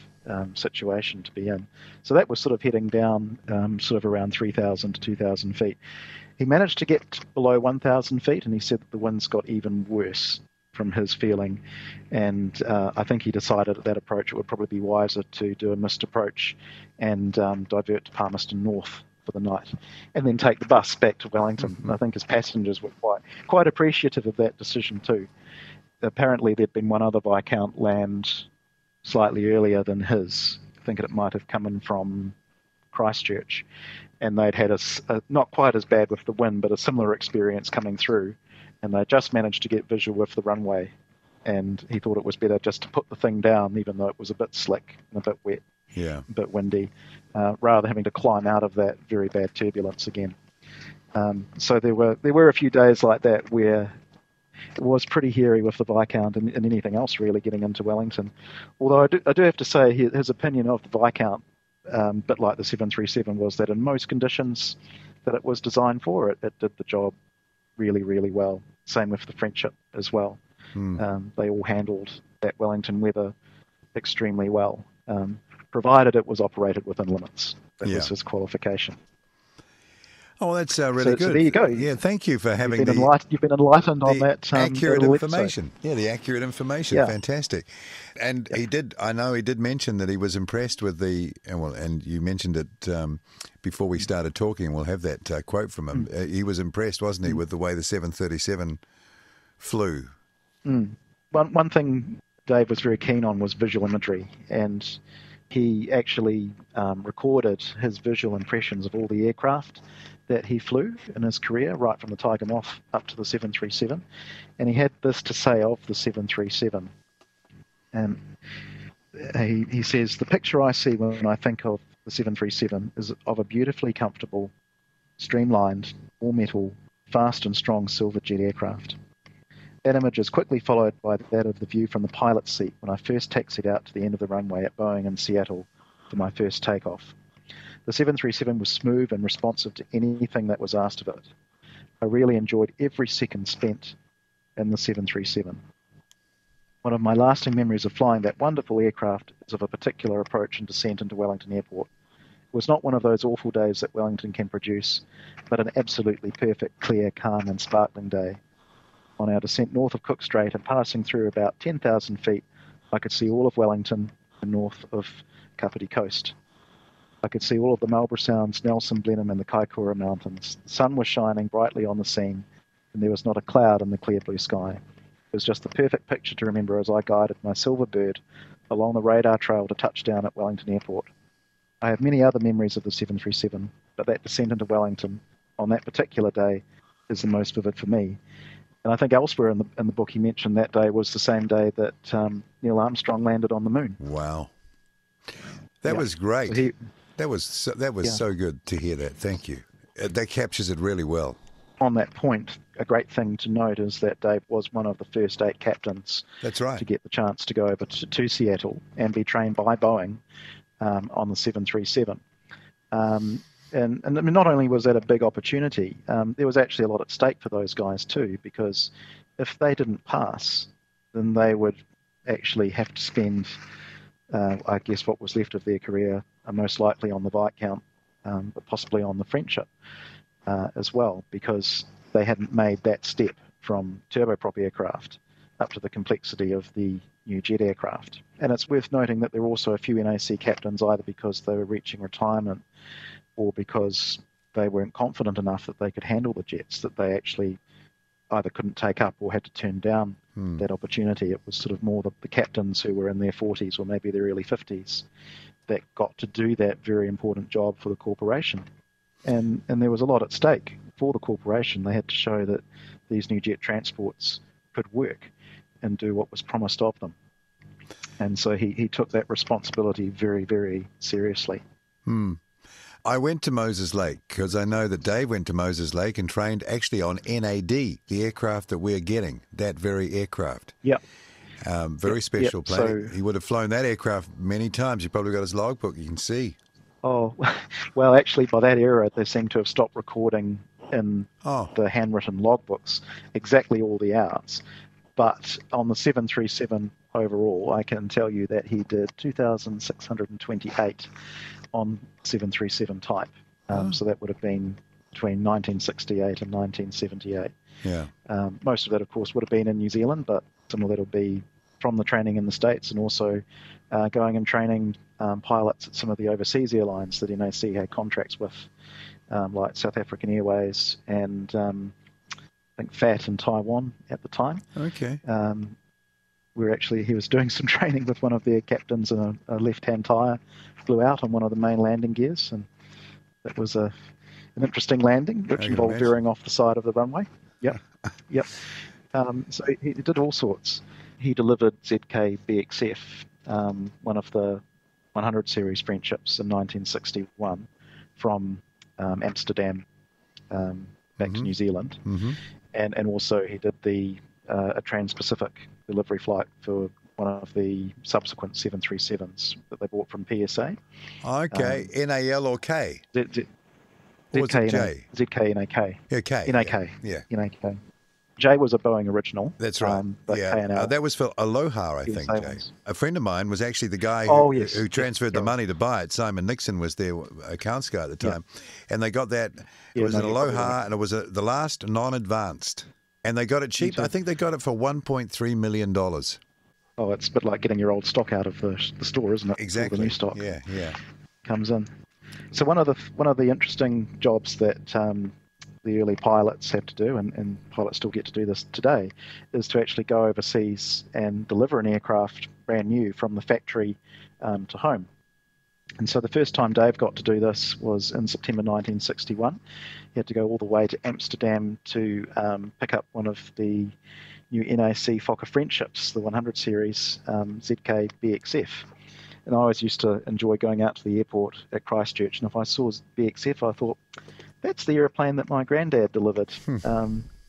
situation to be in. So that was sort of heading down sort of around 3,000 to 2,000 feet. He managed to get below 1,000 feet, and he said that the winds got even worse from his feeling, and I think he decided at that approach it would probably be wiser to do a missed approach and divert to Palmerston North for the night, and then take the bus back to Wellington. I think his passengers were quite appreciative of that decision too. Apparently there'd been one other Viscount land slightly earlier than his. I think it might have come in from Christchurch, and they'd had a not quite as bad with the wind, but a similar experience coming through, and they just managed to get visual with the runway, and he thought it was better just to put the thing down, even though it was a bit slick and a bit wet. Yeah, a bit windy, rather than having to climb out of that very bad turbulence again. So there were a few days like that where it was pretty hairy with the Viscount and anything else really getting into Wellington. Although I do have to say his opinion of the Viscount, a bit like the 737, was that in most conditions that it was designed for, it did the job really, really well. Same with the Friendship as well. They all handled that Wellington weather extremely well. Provided it was operated within limits. That was his qualification. Oh, that's really good. So there you go. Yeah, thank you for having you've been enlightened on that accurate little information. episode. Yeah, the accurate information. Yeah. Fantastic. And I know he did mention that he was impressed with and you mentioned it before we started talking. We'll have that quote from him. He was impressed, wasn't he, with the way the 737 flew? One thing Dave was very keen on was visual imagery, and he actually recorded his visual impressions of all the aircraft that he flew in his career, right from the Tiger Moth up to the 737. And he had this to say of the 737. And he says, "The picture I see when I think of the 737 is of a beautifully comfortable, streamlined, all-metal, fast and strong silver jet aircraft. That image is quickly followed by that of the view from the pilot's seat when I first taxied out to the end of the runway at Boeing in Seattle for my first takeoff. The 737 was smooth and responsive to anything that was asked of it. I really enjoyed every second spent in the 737. One of my lasting memories of flying that wonderful aircraft is of a particular approach and descent into Wellington Airport. It was not one of those awful days that Wellington can produce, but an absolutely perfect, clear, calm and sparkling day. On our descent north of Cook Strait and passing through about 10,000 feet, I could see all of Wellington and north of Kapiti Coast. I could see all of the Marlborough Sounds, Nelson, Blenheim and the Kaikoura Mountains. The sun was shining brightly on the scene, and there was not a cloud in the clear blue sky. It was just the perfect picture to remember as I guided my silver bird along the radar trail to touchdown at Wellington Airport. I have many other memories of the 737, but that descent into Wellington on that particular day is the most vivid for me." And I think elsewhere in the book he mentioned that day was the same day that Neil Armstrong landed on the moon. Wow, that was great. So that was so good to hear that. Thank you. That captures it really well. On that point, a great thing to note is that Dave was one of the first 8 captains. That's right. To get the chance to go over to Seattle and be trained by Boeing on the 737. And I mean, not only was that a big opportunity, there was actually a lot at stake for those guys too, because if they didn't pass, then they would actually have to spend, I guess, what was left of their career, most likely on the Viscount, but possibly on the Friendship as well, because they hadn't made that step from turboprop aircraft up to the complexity of the new jet aircraft. And it's worth noting that there were also a few NAC captains, either because they were reaching retirement or because they weren't confident enough that they could handle the jets, that they actually either couldn't take up or had to turn down that opportunity. It was sort of more the captains who were in their 40s or maybe their early 50s that got to do that very important job for the corporation. And there was a lot at stake for the corporation. They had to show that these new jet transports could work and do what was promised of them. And so he took that responsibility very, very seriously. I went to Moses Lake because I know that Dave went to Moses Lake and trained actually on NAD, the aircraft that we're getting, that very aircraft. Yep. Very special plane. So, he would have flown that aircraft many times. You probably got his logbook, you can see. Oh, well, actually, by that era, they seem to have stopped recording in the handwritten logbooks exactly all the hours. But on the 737 overall, I can tell you that he did 2,628 on 737 type. So that would have been between 1968 and 1978. Yeah. Most of that, of course, would have been in New Zealand, but some of that will be from the training in the States and also going and training pilots at some of the overseas airlines that NAC had contracts with, like South African Airways and I think FAT in Taiwan at the time. Okay. He was doing some training with one of their captains, and a left-hand tyre flew out on one of the main landing gears, and that was an interesting landing, which involved veering off the side of the runway. Yep. So he did all sorts. He delivered ZK-BXF, one of the 100 series Friendships in 1961 from Amsterdam back to New Zealand. And also he did a Trans-Pacific delivery flight for one of the subsequent 737s that they bought from PSA. Okay, NAL or K? ZK-NAD. Yeah, K. NAK. Yeah. NAK. Jay was a Boeing original. That's right. But Yeah, K&L, that was for Aloha, I think, Jay. A friend of mine was actually the guy who transferred the money to buy it. Simon Nixon was their accounts guy at the time. And they got that. It was an Aloha, and it was the last non-advanced. And they got it cheap. I think they got it for $1.3 million. Oh, it's a bit like getting your old stock out of the store, isn't it? Exactly. The new stock Yeah. comes in. So one of the interesting jobs that the early pilots have to do, and pilots still get to do this today, is to actually go overseas and deliver an aircraft brand new from the factory to home. And so the first time Dave got to do this was in September 1961. He had to go all the way to Amsterdam to pick up one of the new NAC Fokker Friendships, the 100 series ZK-BXF. And I always used to enjoy going out to the airport at Christchurch, and if I saw BXF, I thought, that's the aeroplane that my granddad delivered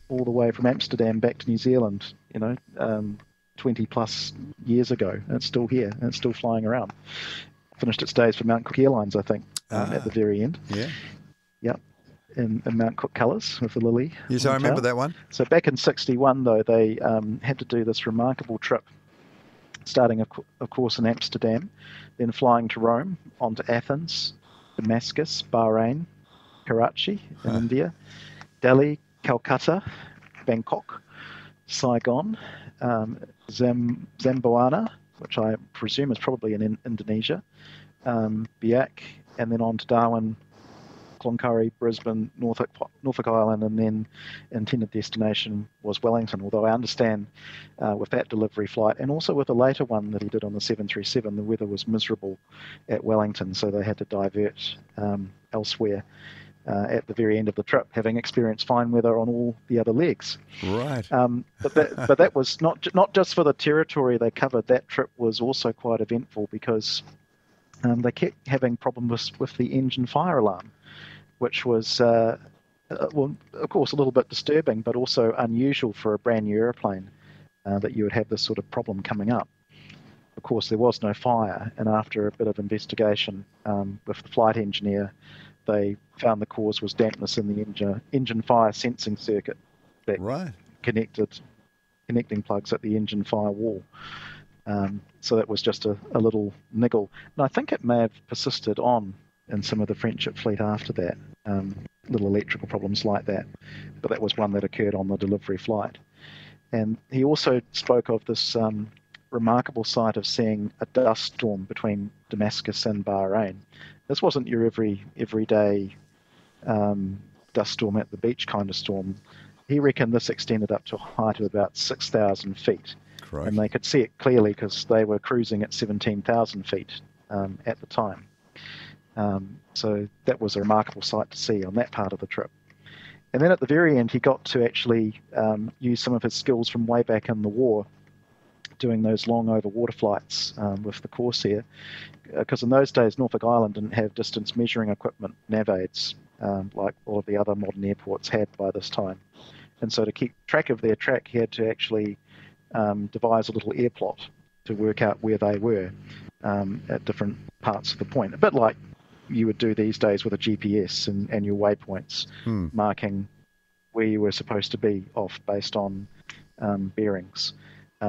all the way from Amsterdam back to New Zealand, 20 plus years ago. And it's still here, and it's still flying around. Finished its days for Mount Cook Airlines, I think, at the very end. Yeah. Yep. In Mount Cook colours with the lily. Yes, I remember that one. So back in 61, though, they had to do this remarkable trip, starting, of course, in Amsterdam, then flying to Rome, on to Athens, Damascus, Bahrain, Karachi in India, Delhi, Calcutta, Bangkok, Saigon, Zamboanga, which I presume is probably in Indonesia, Biak, and then on to Darwin, Cloncurry, Brisbane, Norfolk Island, and then intended destination was Wellington, although I understand with that delivery flight and also with a later one that he did on the 737, the weather was miserable at Wellington, so they had to divert elsewhere at the very end of the trip, having experienced fine weather on all the other legs. Right. But that was not just for the territory they covered. That trip was also quite eventful because they kept having problems with the engine fire alarm, which was, well, of course, a little bit disturbing, but also unusual for a brand new airplane that you would have this sort of problem coming up. Of course, there was no fire, and after a bit of investigation with the flight engineer, they found the cause was dampness in the engine fire sensing circuit that connecting plugs at the engine fire wall. So that was just a little niggle. And I think it may have persisted on in some of the Friendship fleet after that, little electrical problems like that. But that was one that occurred on the delivery flight. And he also spoke of this remarkable sight of seeing a dust storm between Damascus and Bahrain. This wasn't your everyday dust storm at the beach kind of storm. He reckoned this extended up to a height of about 6,000 feet. Correct. And they could see it clearly because they were cruising at 17,000 feet at the time. So that was a remarkable sight to see on that part of the trip. And then at the very end, he got to actually use some of his skills from way back in the war, doing those long over water flights with the Corsair, because in those days Norfolk Island didn't have distance measuring equipment, nav aids, like all of the other modern airports had by this time. And so to keep track of their track, he had to actually devise a little air plot to work out where they were at different parts of the point, a bit like you would do these days with a GPS and your waypoints, marking where you were supposed to be off based on bearings.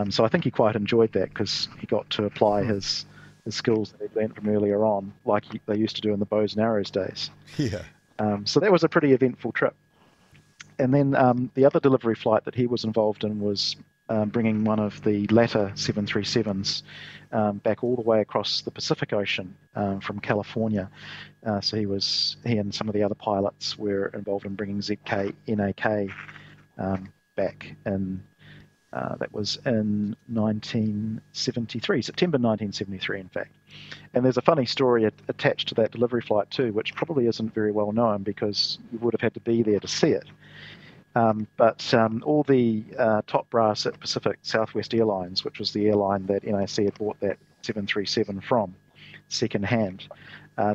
So I think he quite enjoyed that because he got to apply his skills that he'd learned from earlier on, like they used to do in the bows and arrows days. Yeah. So that was a pretty eventful trip. And then the other delivery flight that he was involved in was bringing one of the latter 737s back all the way across the Pacific Ocean from California. So he and some of the other pilots were involved in bringing ZK-NAD back in. That was in 1973, September 1973, in fact. And there's a funny story attached to that delivery flight too, which probably isn't very well known because you would have had to be there to see it. But all the top brass at Pacific Southwest Airlines, which was the airline that NAC had bought that 737 from, second hand,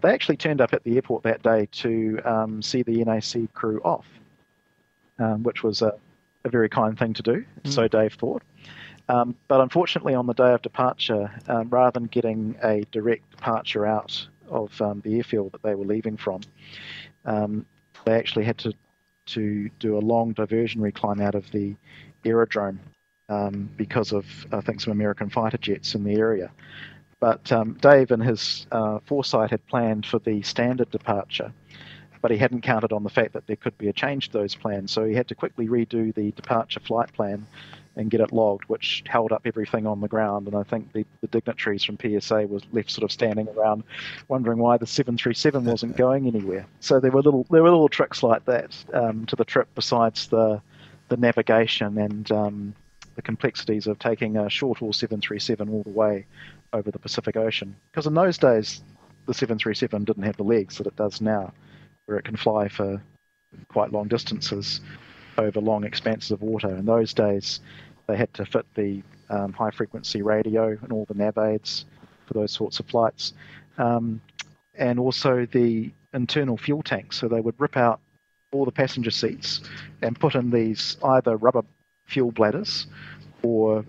they actually turned up at the airport that day to see the NAC crew off, which was a very kind thing to do, so Dave thought. But unfortunately, on the day of departure, rather than getting a direct departure out of the airfield that they were leaving from, they actually had to to do a long diversionary climb out of the aerodrome because of, I think, some American fighter jets in the area. But Dave, in his foresight, had planned for the standard departure, but he hadn't counted on the fact that there could be a change to those plans. So he had to quickly redo the departure flight plan and get it logged, which held up everything on the ground. And I think the dignitaries from PSA was left sort of standing around wondering why the 737 wasn't going anywhere. So there were little tricks like that to the trip, besides the navigation and the complexities of taking a short-haul 737 all the way over the Pacific Ocean. Because in those days, the 737 didn't have the legs that it does now, where it can fly for quite long distances over long expanses of water. In those days, they had to fit the high-frequency radio and all the nav aids for those sorts of flights, and also the internal fuel tanks. So they would rip out all the passenger seats and put in these either rubber fuel bladders or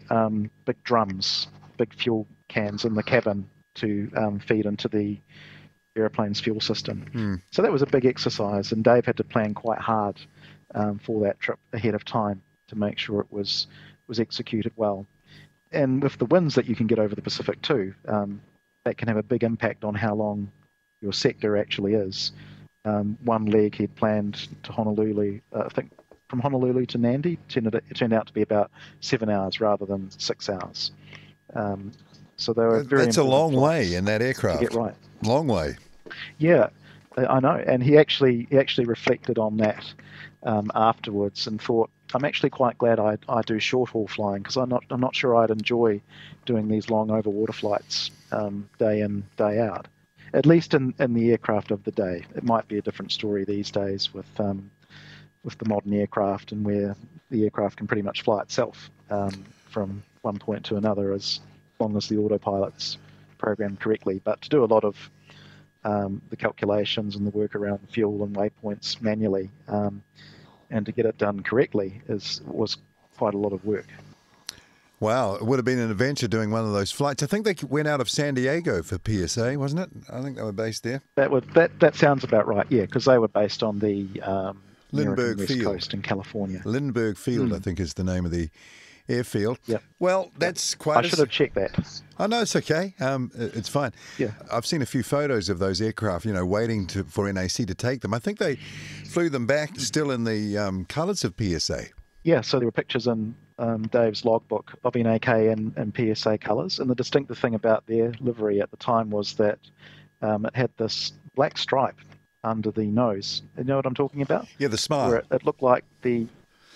big drums, big fuel cans in the cabin to feed into the airplane's fuel system. So that was a big exercise, and Dave had to plan quite hard for that trip ahead of time to make sure it was executed well. And with the winds that you can get over the Pacific too, that can have a big impact on how long your sector actually is. One leg he'd planned to Honolulu, I think from Honolulu to Nandi, it turned out to be about 7 hours rather than 6 hours. So they were very. That's a long way in that aircraft. To get right. Long way. Yeah, I know. And he actually reflected on that afterwards and thought, I'm actually quite glad I do short haul flying, because I'm not sure I'd enjoy doing these long over water flights day in, day out. At least in the aircraft of the day. It might be a different story these days with the modern aircraft, and where the aircraft can pretty much fly itself from one point to another as long as the autopilot's programmed correctly. But to do a lot of the calculations and the work around fuel and waypoints manually, and to get it done correctly was quite a lot of work. Wow, it would have been an adventure doing one of those flights. I think they went out of San Diego for PSA, wasn't it? I think they were based there. That sounds about right, yeah, because they were based on the Lindbergh West Field. Coast in California. Lindbergh Field, I think, is the name of the airfield. Yep. Well, that's quite... I should have checked that. Oh, no, it's okay. It's fine. Yeah. I've seen a few photos of those aircraft, waiting for NAC to take them. I think they flew them back still in the colours of PSA. Yeah, so there were pictures in Dave's logbook of NAK and PSA colours, and the distinctive thing about their livery at the time was that it had this black stripe under the nose. You know what I'm talking about? Yeah, the smile. Where it looked like the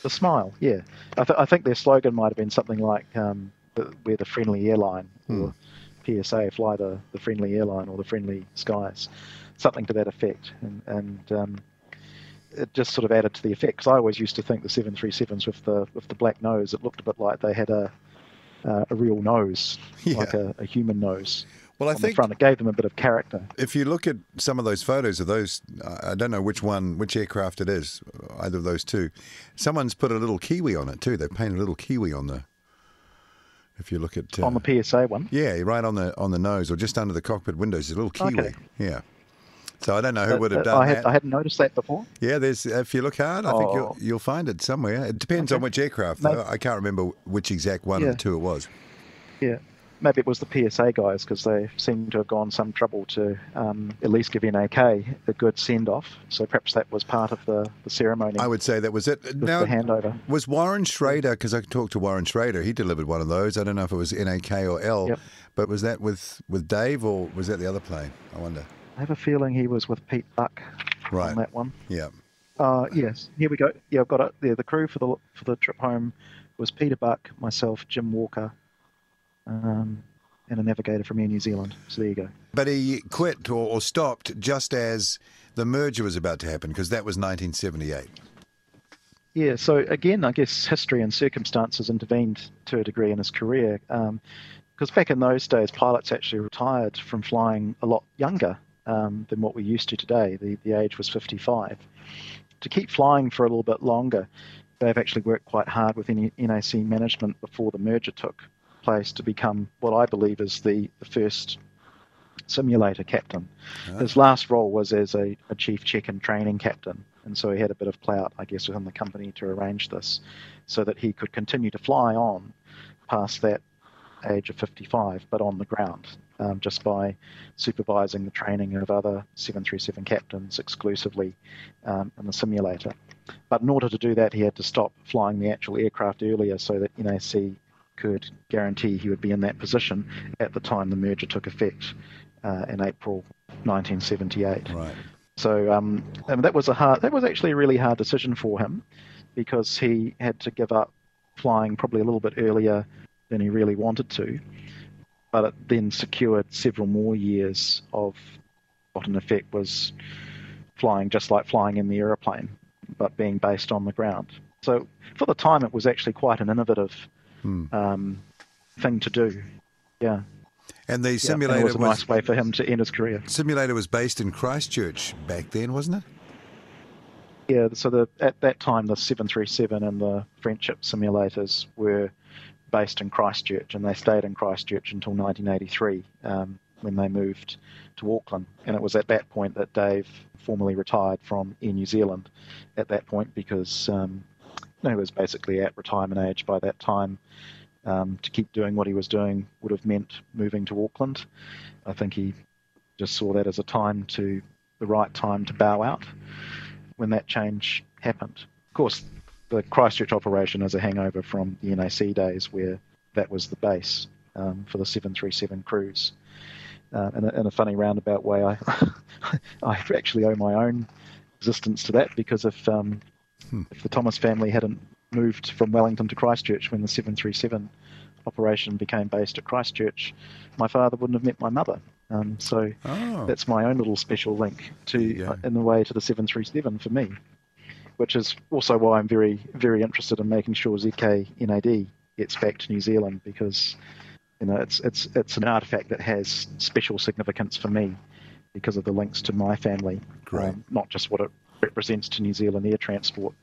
smile, yeah. I think their slogan might have been something like we're the friendly airline, or PSA, fly the friendly airline, or the friendly skies, something to that effect. And it just sort of added to the effect, because I always used to think the 737s with the black nose, it looked a bit like they had a real nose, like a human nose. Well, I think the front. It gave them a bit of character. If you look at some of those photos of those, I don't know which aircraft it is, either of those two. Someone's put a little kiwi on it too. They painted a little kiwi on the. If you look at on the PSA one. Yeah, right on the nose, or just under the cockpit windows, a little kiwi. Okay. Yeah. So I don't know who would have done that. I hadn't noticed that before. Yeah, if you look hard, I think you'll find it somewhere. It depends on which aircraft, though. I can't remember which exact one of the two it was. Yeah. Maybe it was the PSA guys, because they seem to have gone some trouble to at least give NAK a good send-off. So perhaps that was part of the ceremony. I would say that was it. Now, the handover. Was Warren Schrader, because I talked to Warren Schrader, he delivered one of those. I don't know if it was NAK or L, but was that with Dave, or was that the other plane? I wonder. I have a feeling he was with Pete Buck on that one. Yeah. Yes, here we go. Yeah, I've got it there. The crew for the trip home was Peter Buck, myself, Jim Walker, and a navigator from Air New Zealand. So there you go. But he quit or stopped just as the merger was about to happen, because that was 1978. Yeah, so again, I guess history and circumstances intervened to a degree in his career, because back in those days, pilots actually retired from flying a lot younger than what we're used to today. The age was 55. To keep flying for a little bit longer, they've actually worked quite hard with NAC management before the merger took place to become what I believe is the first simulator captain. His last role was as a chief check and training captain And so he had a bit of clout, I guess, within the company to arrange this so that he could continue to fly on past that age of 55, but on the ground, just by supervising the training of other 737 captains exclusively in the simulator. But in order to do that, he had to stop flying the actual aircraft earlier so that NAC could guarantee he would be in that position at the time the merger took effect in April 1978. Right. So that was actually a really hard decision for him, because he had to give up flying probably a little bit earlier than he really wanted to, but it then secured several more years of what in effect was flying just like flying in the aeroplane, but being based on the ground. So for the time, it was actually quite an innovative thing to do. Yeah. And the simulator and it was a nice way for him to end his career. Simulator was based in Christchurch back then, wasn't it? Yeah, so at that time, the 737 and the Friendship simulators were based in Christchurch, and they stayed in Christchurch until 1983 when they moved to Auckland. And it was at that point that Dave formally retired from Air New Zealand at that point, because he was basically at retirement age by that time. To keep doing what he was doing would have meant moving to Auckland. I think he just saw that as the right time to bow out when that change happened. Of course, the Christchurch operation is a hangover from the NAC days where that was the base for the 737 crews. In a funny roundabout way, I actually owe my own existence to that, because if the Thomas family hadn't moved from Wellington to Christchurch when the 737 operation became based at Christchurch, my father wouldn't have met my mother. So that's my own little special link in the way to the 737 for me, which is also why I'm very, very interested in making sure ZK-NAD gets back to New Zealand, because it's an artifact that has special significance for me because of the links to my family, not just what it represents to New Zealand air transport,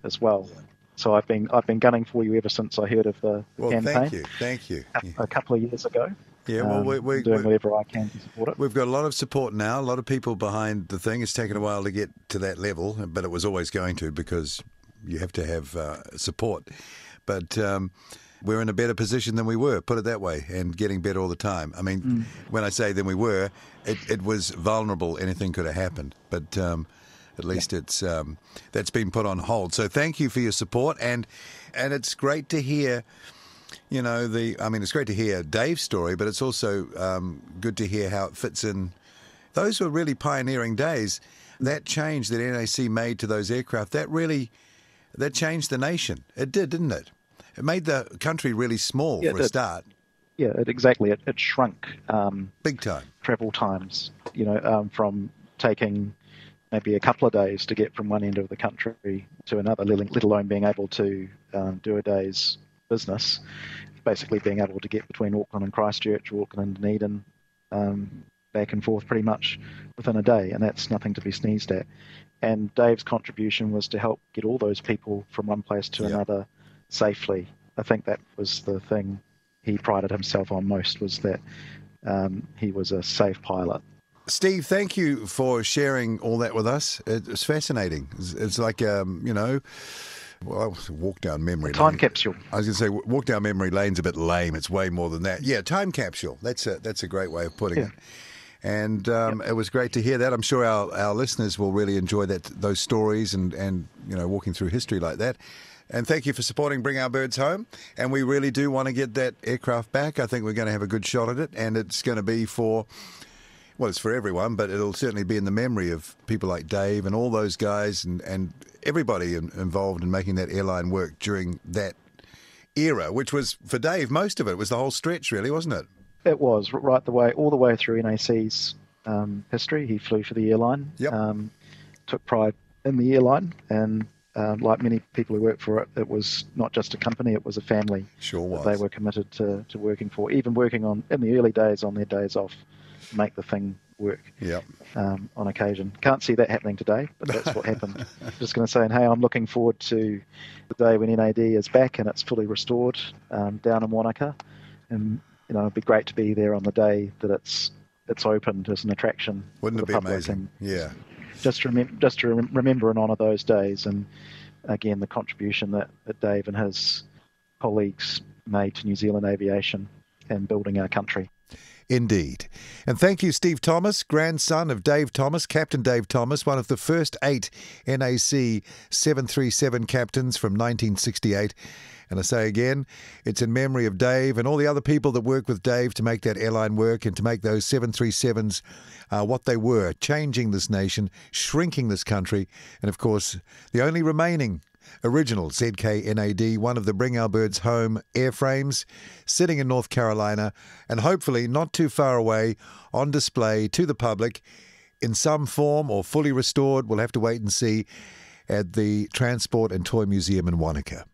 as well. So I've been gunning for you ever since I heard of the campaign. Thank you. A couple of years ago. Yeah, well, we're doing whatever I can to support it. We've got a lot of support now, a lot of people behind the thing. It's taken a while to get to that level, but it was always going to, because you have to have support. But we're in a better position than we were, put it that way, and getting better all the time. I mean, when I say than we were, it was vulnerable. Anything could have happened. But at least it's that's been put on hold. So thank you for your support, and it's great to hear. It's great to hear Dave's story, but it's also good to hear how it fits in. Those were really pioneering days. That change that NAC made to those aircraft, that changed the nation. It did, didn't it? It made the country really small for a start. Yeah, exactly. It shrunk big time travel times. From taking maybe a couple of days to get from one end of the country to another, let alone being able to do a day's business. Basically being able to get between Auckland and Christchurch, Auckland and Dunedin, back and forth pretty much within a day, and that's nothing to be sneezed at. And Dave's contribution was to help get all those people from one place to another safely. I think that was the thing he prided himself on most, was that he was a safe pilot. Steve, thank you for sharing all that with us. It's fascinating. It's like, walk down memory lane. Time capsule. I was going to say, walk down memory lane's a bit lame. It's way more than that. Yeah, time capsule. That's a great way of putting it. And it was great to hear that. I'm sure our listeners will really enjoy those stories and walking through history like that. And thank you for supporting Bring Our Birds Home. And we really do want to get that aircraft back. I think we're going to have a good shot at it. And it's going to be it's for everyone, but it'll certainly be in the memory of people like Dave and all those guys and everybody involved in making that airline work during that era, which was, for Dave, most of it was the whole stretch, really, wasn't it? It was, all the way through NAC's history. He flew for the airline, took pride in the airline, and like many people who work for it, it was not just a company, it was a family. Sure was. That they were committed to working for, even working in the early days on their days off, make the thing work on occasion. Can't see that happening today, but that's what happened. Just going to say, hey, I'm looking forward to the day when NAD is back and it's fully restored down in Wanaka. And, it'd be great to be there on the day that it's opened as an attraction. Wouldn't for it the be public. amazing? Yeah. just to remember and honour those days, and again the contribution that Dave and his colleagues made to New Zealand aviation and building our country. Indeed. And thank you, Steve Thomas, grandson of Dave Thomas, Captain Dave Thomas, one of the first 8 NAC 737 captains from 1968. And I say again, it's in memory of Dave and all the other people that work with Dave to make that airline work and to make those 737s what they were, changing this nation, shrinking this country, and of course, the only remaining original ZK-NAD, one of the Bring Our Birds Home airframes, sitting in North Carolina and hopefully not too far away on display to the public in some form or fully restored. We'll have to wait and see at the Transport and Toy Museum in Wanaka.